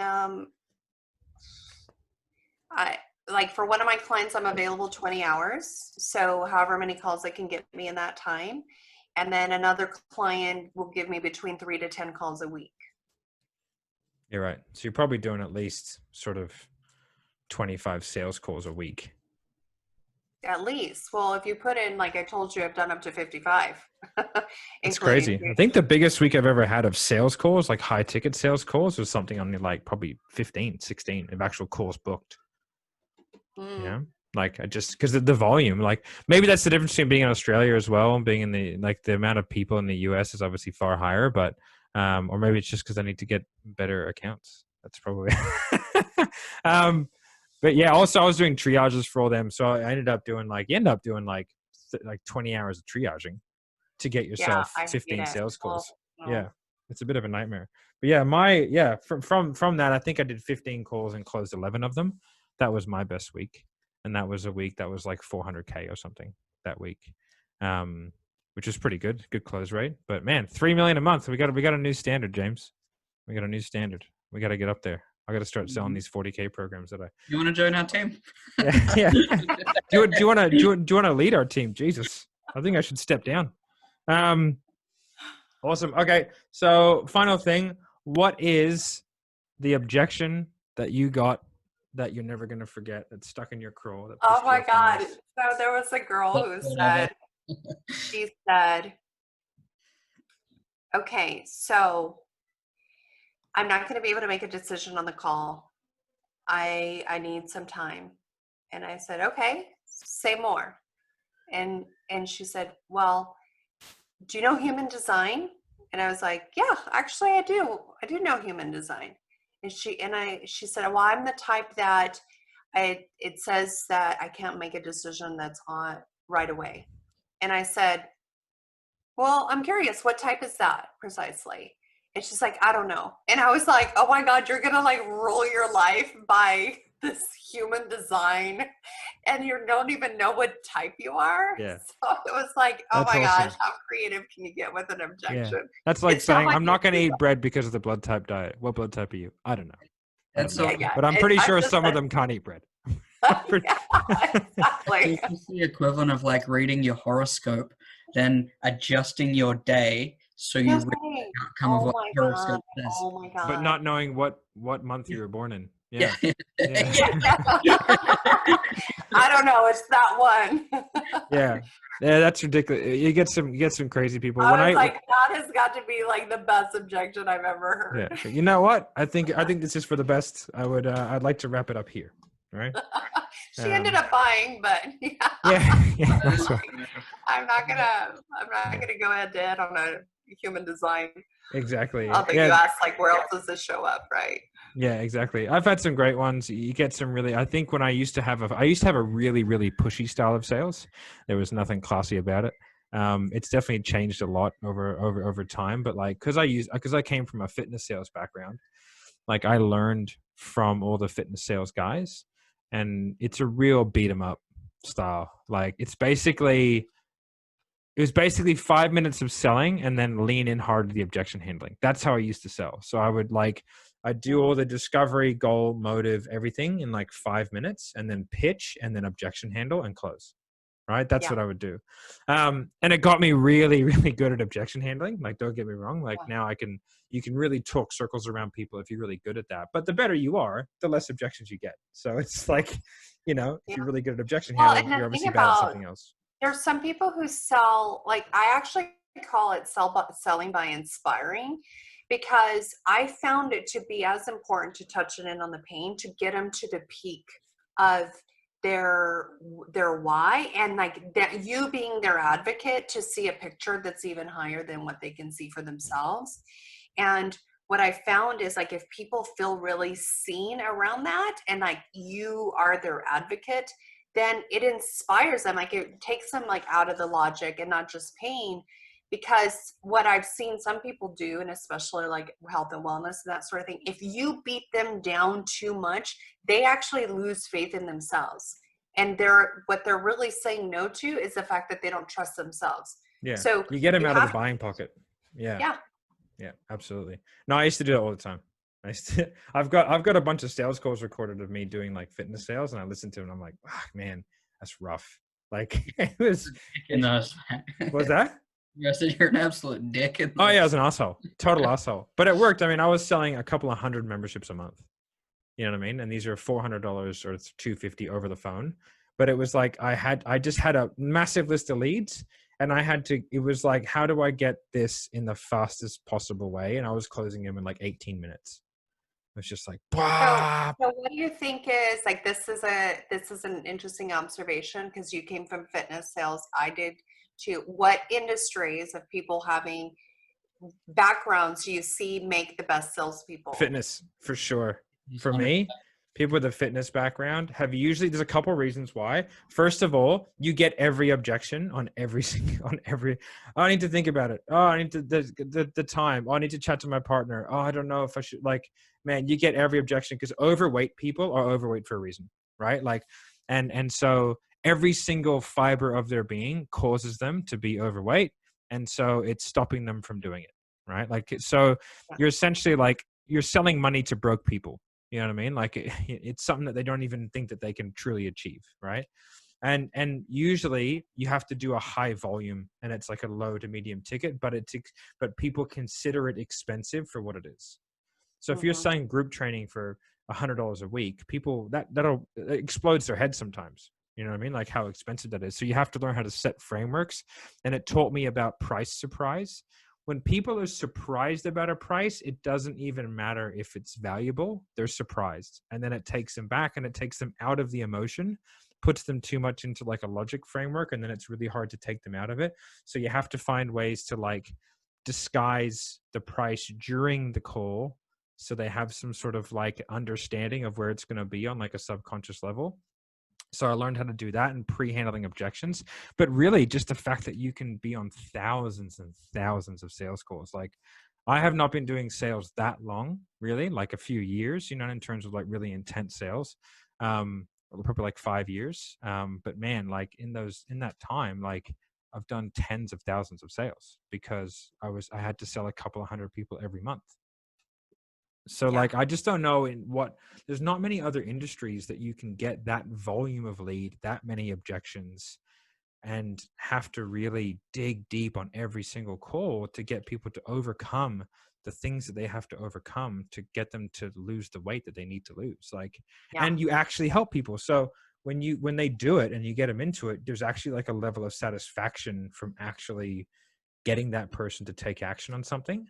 for one of my clients, I'm available 20 hours. So however many calls they can get me in that time. And then another client will give me between 3 to 10 calls a week. You're right. So you're probably doing at least sort of 25 sales calls a week. At least. Well, if you put in, like I told you, I've done up to 55. It's crazy. I think the biggest week I've ever had of sales calls, like high ticket sales calls, was something on like probably 15, 16 of actual calls booked. Yeah. Like I just, because the volume, like maybe that's the difference between being in Australia as well and being in the amount of people in the US is obviously far higher, but, or maybe it's just because I need to get better accounts. That's probably, but yeah, also I was doing triages for all them. So I ended up doing like 20 hours of triaging to get yourself 15 sales calls. Oh. Yeah. It's a bit of a nightmare, but yeah, from that, I think I did 15 calls and closed 11 of them. That was my best week. And that was a week that was like 400K or something that week. Which is pretty good close rate, but man, 3 million a month. We got a new standard, James. We got a new standard. We got to get up there. I got to start selling these 40K programs that You want to join our team? Yeah. Do you want to lead our team? Jesus, I think I should step down. Awesome. Okay. So final thing, what is the objection that you got that you're never going to forget that's stuck in your craw? That Oh pissed you my off the God. most? So there was a girl who Whatever. she said, okay, so I'm not going to be able to make a decision on the call. I need some time. And I said, okay, say more. And she said, well, do you know human design? And I was like, yeah, actually I do. I do know human design. And she said, well, I'm the type that it says that I can't make a decision that's on right away. And I said, well, I'm curious, what type is that precisely? And she's like, I don't know. And I was like, oh my God, you're going to like rule your life by this human design and you don't even know what type you are. Yeah. So it was like, oh That's my awesome. gosh, how creative can you get with an objection? Yeah. That's like It's not saying, like I'm not going to you- eat bread because of the blood type diet. What blood type are you? I don't know. I That's don't know. so. Yeah, But I'm pretty I'm sure just some of like- them can't eat bread. Yeah, exactly. It's the equivalent of like reading your horoscope, then adjusting your day so you No read way. the outcome of Oh what my the horoscope God. says. Oh my God. But not knowing what month you were born in. Yeah. Yeah. Yeah. I don't know. It's that one. Yeah. Yeah, that's ridiculous. You get some crazy people. I When was I like, that has got to be like the best objection I've ever heard. yeah, you know what? I think this is for the best. I'd like to wrap it up here. All right. She ended up buying, but yeah, Yeah, that's right. I'm not gonna go head to head on a human design. Exactly. I don't think you asked like where else does this show up, right? Yeah, exactly. I've had some great ones. You get some really. I think when I used to have a really really pushy style of sales. There was nothing classy about it. It's definitely changed a lot over time. But like, because I came from a fitness sales background, like I learned from all the fitness sales guys, and it's a real beat 'em up style. Like it was basically 5 minutes of selling and then lean in hard to the objection handling. That's how I used to sell. So I'd do all the discovery, goal, motive, everything in like 5 minutes and then pitch and then objection handle and close. Right. That's what I would do. And it got me really, really good at objection handling. Like, don't get me wrong. Like now you can really talk circles around people if you're really good at that. But the better you are, the less objections you get. So it's like, if you're really good at objection handling, you're obviously bad at something else. There's some people who sell, like I actually call it selling by inspiring, because I found it to be as important to touch it in on the pain to get them to the peak of their why, and like that you being their advocate to see a picture that's even higher than what they can see for themselves. And what I found is like if people feel really seen around that and like you are their advocate, then it inspires them. Like it takes them like out of the logic and not just pain. Because what I've seen some people do, and especially like health and wellness and that sort of thing, if you beat them down too much, they actually lose faith in themselves. And what they're really saying no to is the fact that they don't trust themselves. Yeah. So you get them out of the buying pocket. Yeah. Yeah. Yeah, absolutely. No, I used to do that all the time. I've got a bunch of sales calls recorded of me doing like fitness sales, and I listen to them and I'm like, man, that's rough. Like it was. What was that? I said you're an absolute dick. Oh yeah, I was an asshole, total asshole. But it worked. I mean, I was selling a couple of hundred memberships a month. You know what I mean? And these are $400 or $250 over the phone. But it was like I just had a massive list of leads, and it was like, how do I get this in the fastest possible way? And I was closing them in like 18 minutes. It was just like, so what do you think is like, this is an interesting observation because you came from fitness sales. I did too. What industries of people having backgrounds do you see make the best salespeople? Fitness, for sure. For me, people with a fitness background there's a couple reasons why. First of all, you get every objection on every, I need to think about it. Oh, I need to, the time. Oh, I need to chat to my partner. Oh, I don't know if I should, like, man, you get every objection because overweight people are overweight for a reason, right? Like, and so every single fiber of their being causes them to be overweight. And so it's stopping them from doing it, right? Like, so you're essentially like, you're selling money to broke people. You know what I mean? Like it's something that they don't even think that they can truly achieve, right? And usually you have to do a high volume, and it's like a low to medium ticket, but people consider it expensive for what it is. So if you're selling group training for $100 a week, people that'll explodes their head sometimes. You know what I mean? Like how expensive that is. So you have to learn how to set frameworks. And it taught me about price surprise. When people are surprised about a price, it doesn't even matter if it's valuable. They're surprised. And then it takes them back and it takes them out of the emotion, puts them too much into like a logic framework. And then it's really hard to take them out of it. So you have to find ways to like disguise the price during the call, so they have some sort of like understanding of where it's going to be on like a subconscious level. So I learned how to do that and pre-handling objections. But really just the fact that you can be on thousands and thousands of sales calls. Like I have not been doing sales that long, really, like a few years, you know, in terms of like really intense sales, probably like 5 years. But man, like in that time, like I've done tens of thousands of sales because I had to sell a couple of hundred people every month. So like, I just don't know there's not many other industries that you can get that volume of lead, that many objections, and have to really dig deep on every single call to get people to overcome the things that they have to overcome to get them to lose the weight that they need to lose. Like, and you actually help people. So when they do it and you get them into it, there's actually like a level of satisfaction from actually getting that person to take action on something.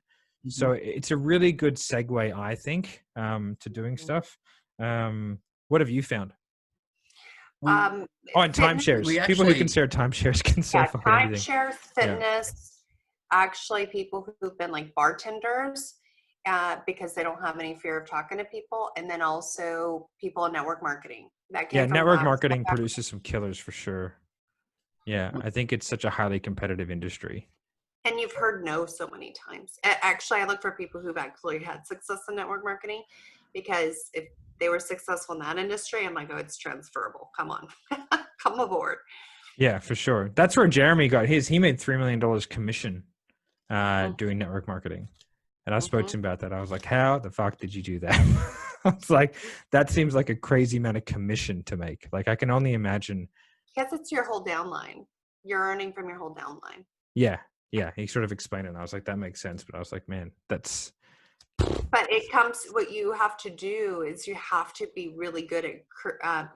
So it's a really good segue, I think, to doing stuff. What have you found? And timeshares. People who can share timeshares can sell fucking anything. Timeshares, fitness, actually people who've been like bartenders because they don't have any fear of talking to people. And then also people in network marketing. Network marketing produces some killers for sure. Yeah, I think it's such a highly competitive industry. And you've heard no so many times. Actually, I look for people who've actually had success in network marketing, because if they were successful in that industry, I'm like, oh, it's transferable. Come on, come aboard. Yeah, for sure. That's where Jeremy got his. He made $3 million commission doing network marketing. And I spoke to him about that. I was like, how the fuck did you do that? I was like, that seems like a crazy amount of commission to make. Like, I can only imagine. Because it's your whole downline. You're earning from your whole downline. Yeah. Yeah, he sort of explained it, and I was like, that makes sense. But I was like, man, that's... But what you have to do is you have to be really good at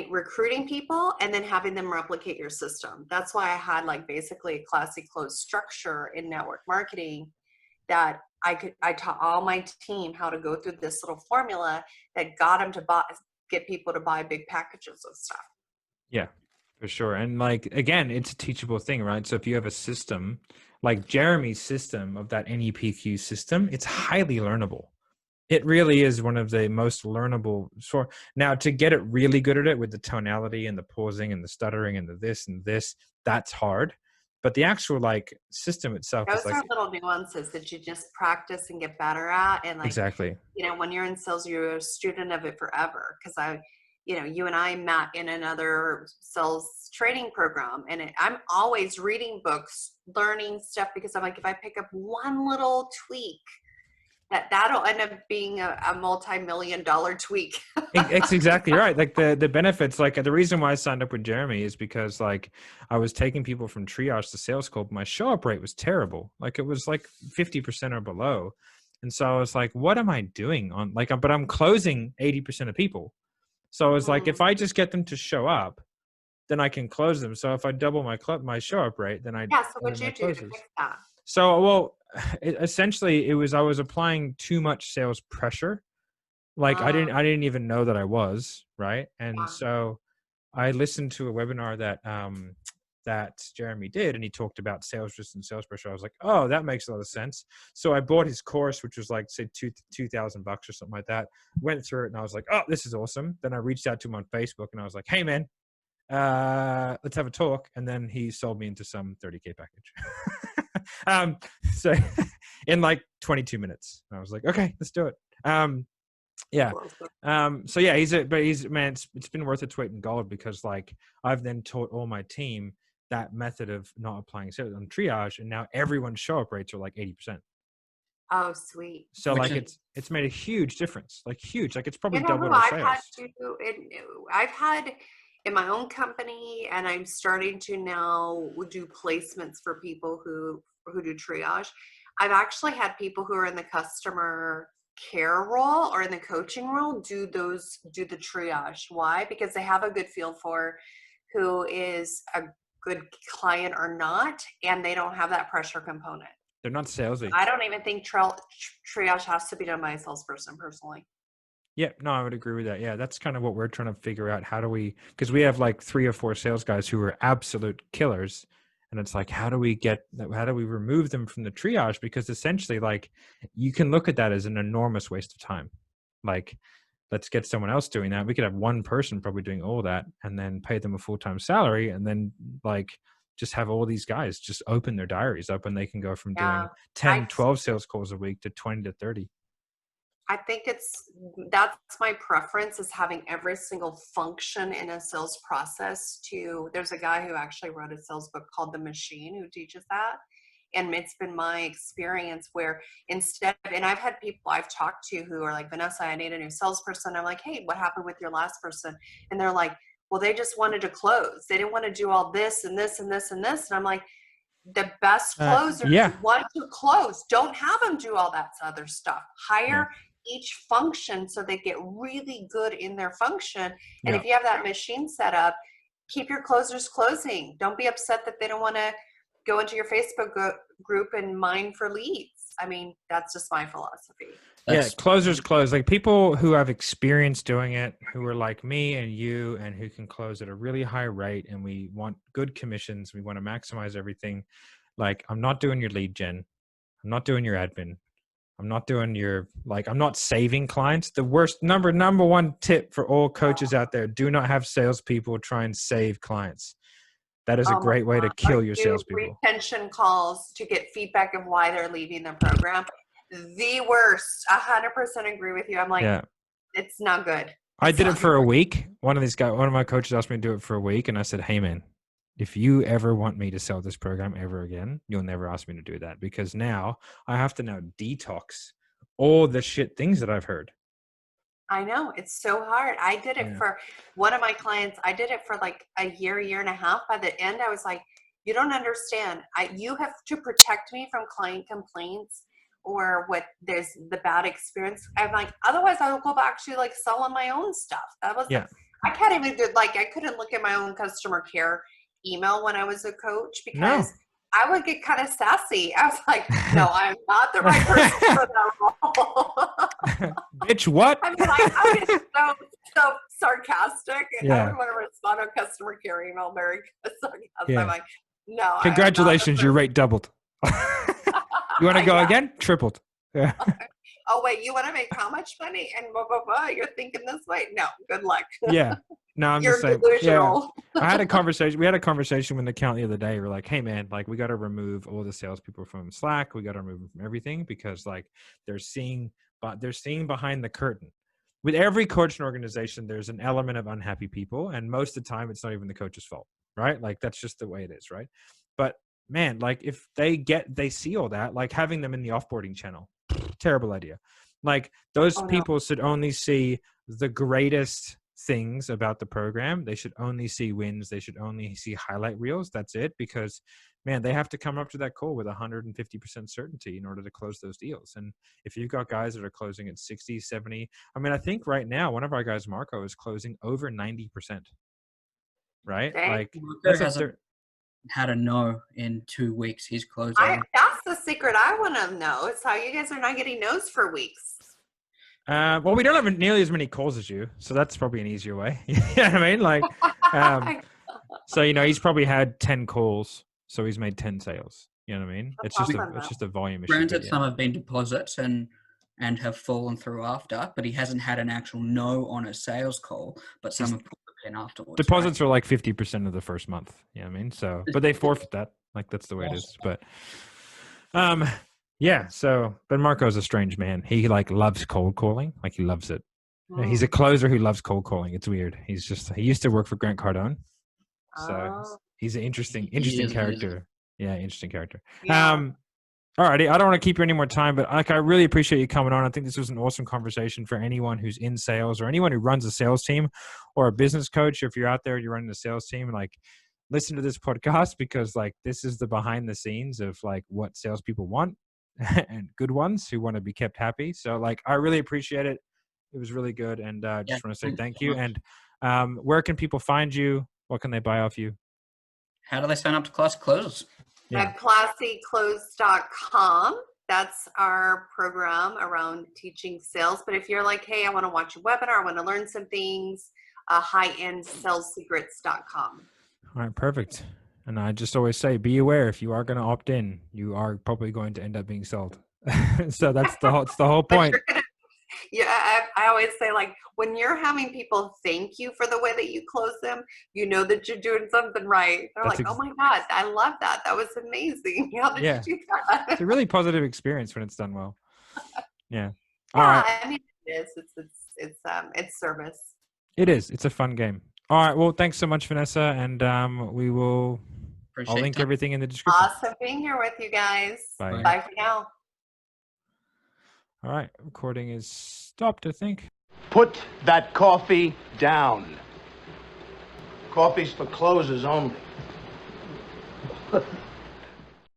recruiting people and then having them replicate your system. That's why I had like basically a classy closed structure in network marketing that I taught all my team how to go through this little formula that got them to get people to buy big packages of stuff. Yeah. For sure. And like, again, it's a teachable thing, right? So if you have a system like Jeremy's system of that NEPQ system, it's highly learnable. It really is one of the most learnable. Now to get it really good at it with the tonality and the pausing and the stuttering and the this and this, that's hard. But the actual like system itself, those are little nuances that you just practice and get better at. And like, exactly, you know, when you're in sales, you're a student of it forever. Because you and I met in another sales training program, and I'm always reading books, learning stuff, because I'm like, if I pick up one little tweak, that'll end up being a multi-million-dollar tweak. It's exactly right. Like the benefits, like the reason why I signed up with Jeremy is because like I was taking people from triage to sales call, but my show up rate was terrible. Like it was like 50% or below. And so I was like, what am I doing on but I'm closing 80% of people. So I was like, if I just get them to show up, then I can close them. So if I double my show up rate, then so what you do to fix that? So, essentially I was applying too much sales pressure. Like I didn't even know that I was, right. And so I listened to a webinar that Jeremy did, and he talked about sales risk and sales pressure. I was like, oh, that makes a lot of sense. So I bought his course, which was like, say $2,000 or something like that. Went through it and I was like, oh, this is awesome. Then I reached out to him on Facebook and I was like, hey man, let's have a talk. And then he sold me into some 30K package. So in like 22 minutes, I was like, okay, let's do it. So yeah, man, it's been worth its weight in gold, because like I've then taught all my team that method of not applying sales on triage, and now everyone's show up rates are like 80%. Oh, sweet. So like it's made a huge difference, like huge, like it's probably doubled our sales. I've had in my own company, and I'm starting to now do placements for people who do triage. I've actually had people who are in the customer care role or in the coaching role do the triage. Why? Because they have a good feel for who is a good client or not, and they don't have that pressure component. They're not salesy. I don't even think triage has to be done by a salesperson personally. Yeah, no, I would agree with that. Yeah, that's kind of what we're trying to figure out. How do we, because we have like 3 or 4 sales guys who are absolute killers. And it's like, how do we remove them from the triage? Because essentially, like, you can look at that as an enormous waste of time. Like, let's get someone else doing that. We could have one person probably doing all that and then pay them a full-time salary. And then like, just have all these guys just open their diaries up and they can go from doing 10, 12 sales calls a week to 20 to 30. I think that's my preference, is having every single function in a sales process there's a guy who actually wrote a sales book called The Machine who teaches that. And it's been my experience where and I've had people I've talked to who are like, Vanessa, I need a new salesperson. I'm like, hey, what happened with your last person? And they're like, well, they just wanted to close. They didn't want to do all this and this and this and this. And I'm like, the best closers want to close. Don't have them do all that other stuff. Hire each function so they get really good in their function. And if you have that machine set up, keep your closers closing. Don't be upset that they don't want to go into your Facebook group and mine for leads. I mean, that's just my philosophy. Closers close. Like, people who have experience doing it, who are like me and you, and who can close at a really high rate, and we want good commissions. We want to maximize everything. Like, I'm not doing your lead gen. I'm not doing your admin. I'm not doing I'm not saving clients. The worst number one tip for all coaches out there: do not have salespeople try and save clients. That is a great way to kill your salespeople. Retention calls to get feedback of why they're leaving the program. The worst. 100% agree with you. I'm like, it's not good. I did it for a week. One of my coaches asked me to do it for a week, and I said, hey man, if you ever want me to sell this program ever again, you'll never ask me to do that, because now I have to detox all the shit things that I've heard. I know, it's so hard. I did it for one of my clients. I did it for like a year and a half. By the end, I was like, you don't understand. You have to protect me from client complaints or there's the bad experience. I'm like, otherwise I will go back to like selling my own stuff. That was, I can't even do, like, I couldn't look at my own customer care email when I was a coach, because I would get kind of sassy. I was like, no, I'm not the right person for that role. Bitch, what? I mean, I was so sarcastic, and I would want to respond to a customer care email very sarcastic. I'm like, no. Congratulations, your rate doubled. You want to go again? Tripled. Yeah. Oh, wait, you want to make how much money? And blah, blah, blah. You're thinking this way? No, good luck. Yeah. No, I'm You're just saying. delusional. Yeah. I had a conversation. We had a conversation with the account the other day. We're like, hey man, like, we got to remove all the salespeople from Slack. We got to remove them from everything, because like they're seeing behind the curtain. With every coaching organization, there's an element of unhappy people, and most of the time it's not even the coach's fault, right? Like, that's just the way it is, right? But man, like, if they see all that, like having them in the offboarding channel, terrible idea. Like, those people should only see the greatest things about the program. They should only see wins. They should only see highlight reels. That's it. Because man, they have to come up to that call with 150% certainty in order to close those deals. And if you've got guys that are closing at 60, 70, I mean, I think right now, one of our guys, Marco, is closing over 90%. Right? Dang. Like, hasn't had a no in 2 weeks. He's closing. That's the secret I want to know. It's how you guys are not getting no's for weeks. Well, we don't have nearly as many calls as you, so that's probably an easier way. You know what I mean? Like, so, he's probably had 10 calls, so he's made 10 sales. You know what I mean? It's just a volume issue. Granted, some have been deposits and have fallen through after, but he hasn't had an actual no on a sales call, but some have put the pin afterwards. Deposits are like 50% of the first month. You know what I mean? So, but they forfeit that. Like, that's the way it is. But, yeah. So, but Marco's a strange man. He like loves cold calling. Like, he loves it. Oh. He's a closer who loves cold calling. It's weird. He used to work for Grant Cardone. So he's an interesting character. Yeah. Interesting character. Yeah. Alrighty. I don't want to keep you any more time, but like, I really appreciate you coming on. I think this was an awesome conversation for anyone who's in sales, or anyone who runs a sales team, or a business coach. If you're out there, you're running a sales team, like, listen to this podcast, because like, this is the behind the scenes of like what salespeople want, and good ones who want to be kept happy. So like, I really appreciate it. It was really good. And just want to say thank you. And where can people find you? What can they buy off you? How do they sign up to Classy Closes? At classyclothes.com. That's our program around teaching sales. But if you're like, hey, I want to watch a webinar, I want to learn some things, highendsellsecrets.com. All right, perfect. And I just always say, be aware, if you are going to opt in, you are probably going to end up being sold. So that's the whole point. Yeah, I always say, like, when you're having people thank you for the way that you close them, you know that you're doing something right. They're like, oh my God, I love that. That was amazing. How did you do that? It's a really positive experience when it's done well. Yeah. All Yeah, right. I mean, it is. It's service. It is. It's a fun game. All right. Well, thanks so much, Vanessa. And I'll link everything in the description. Awesome being here with you guys. Bye. Bye for now. All right, recording is stopped, I think. Put that coffee down. Coffee's for closers only.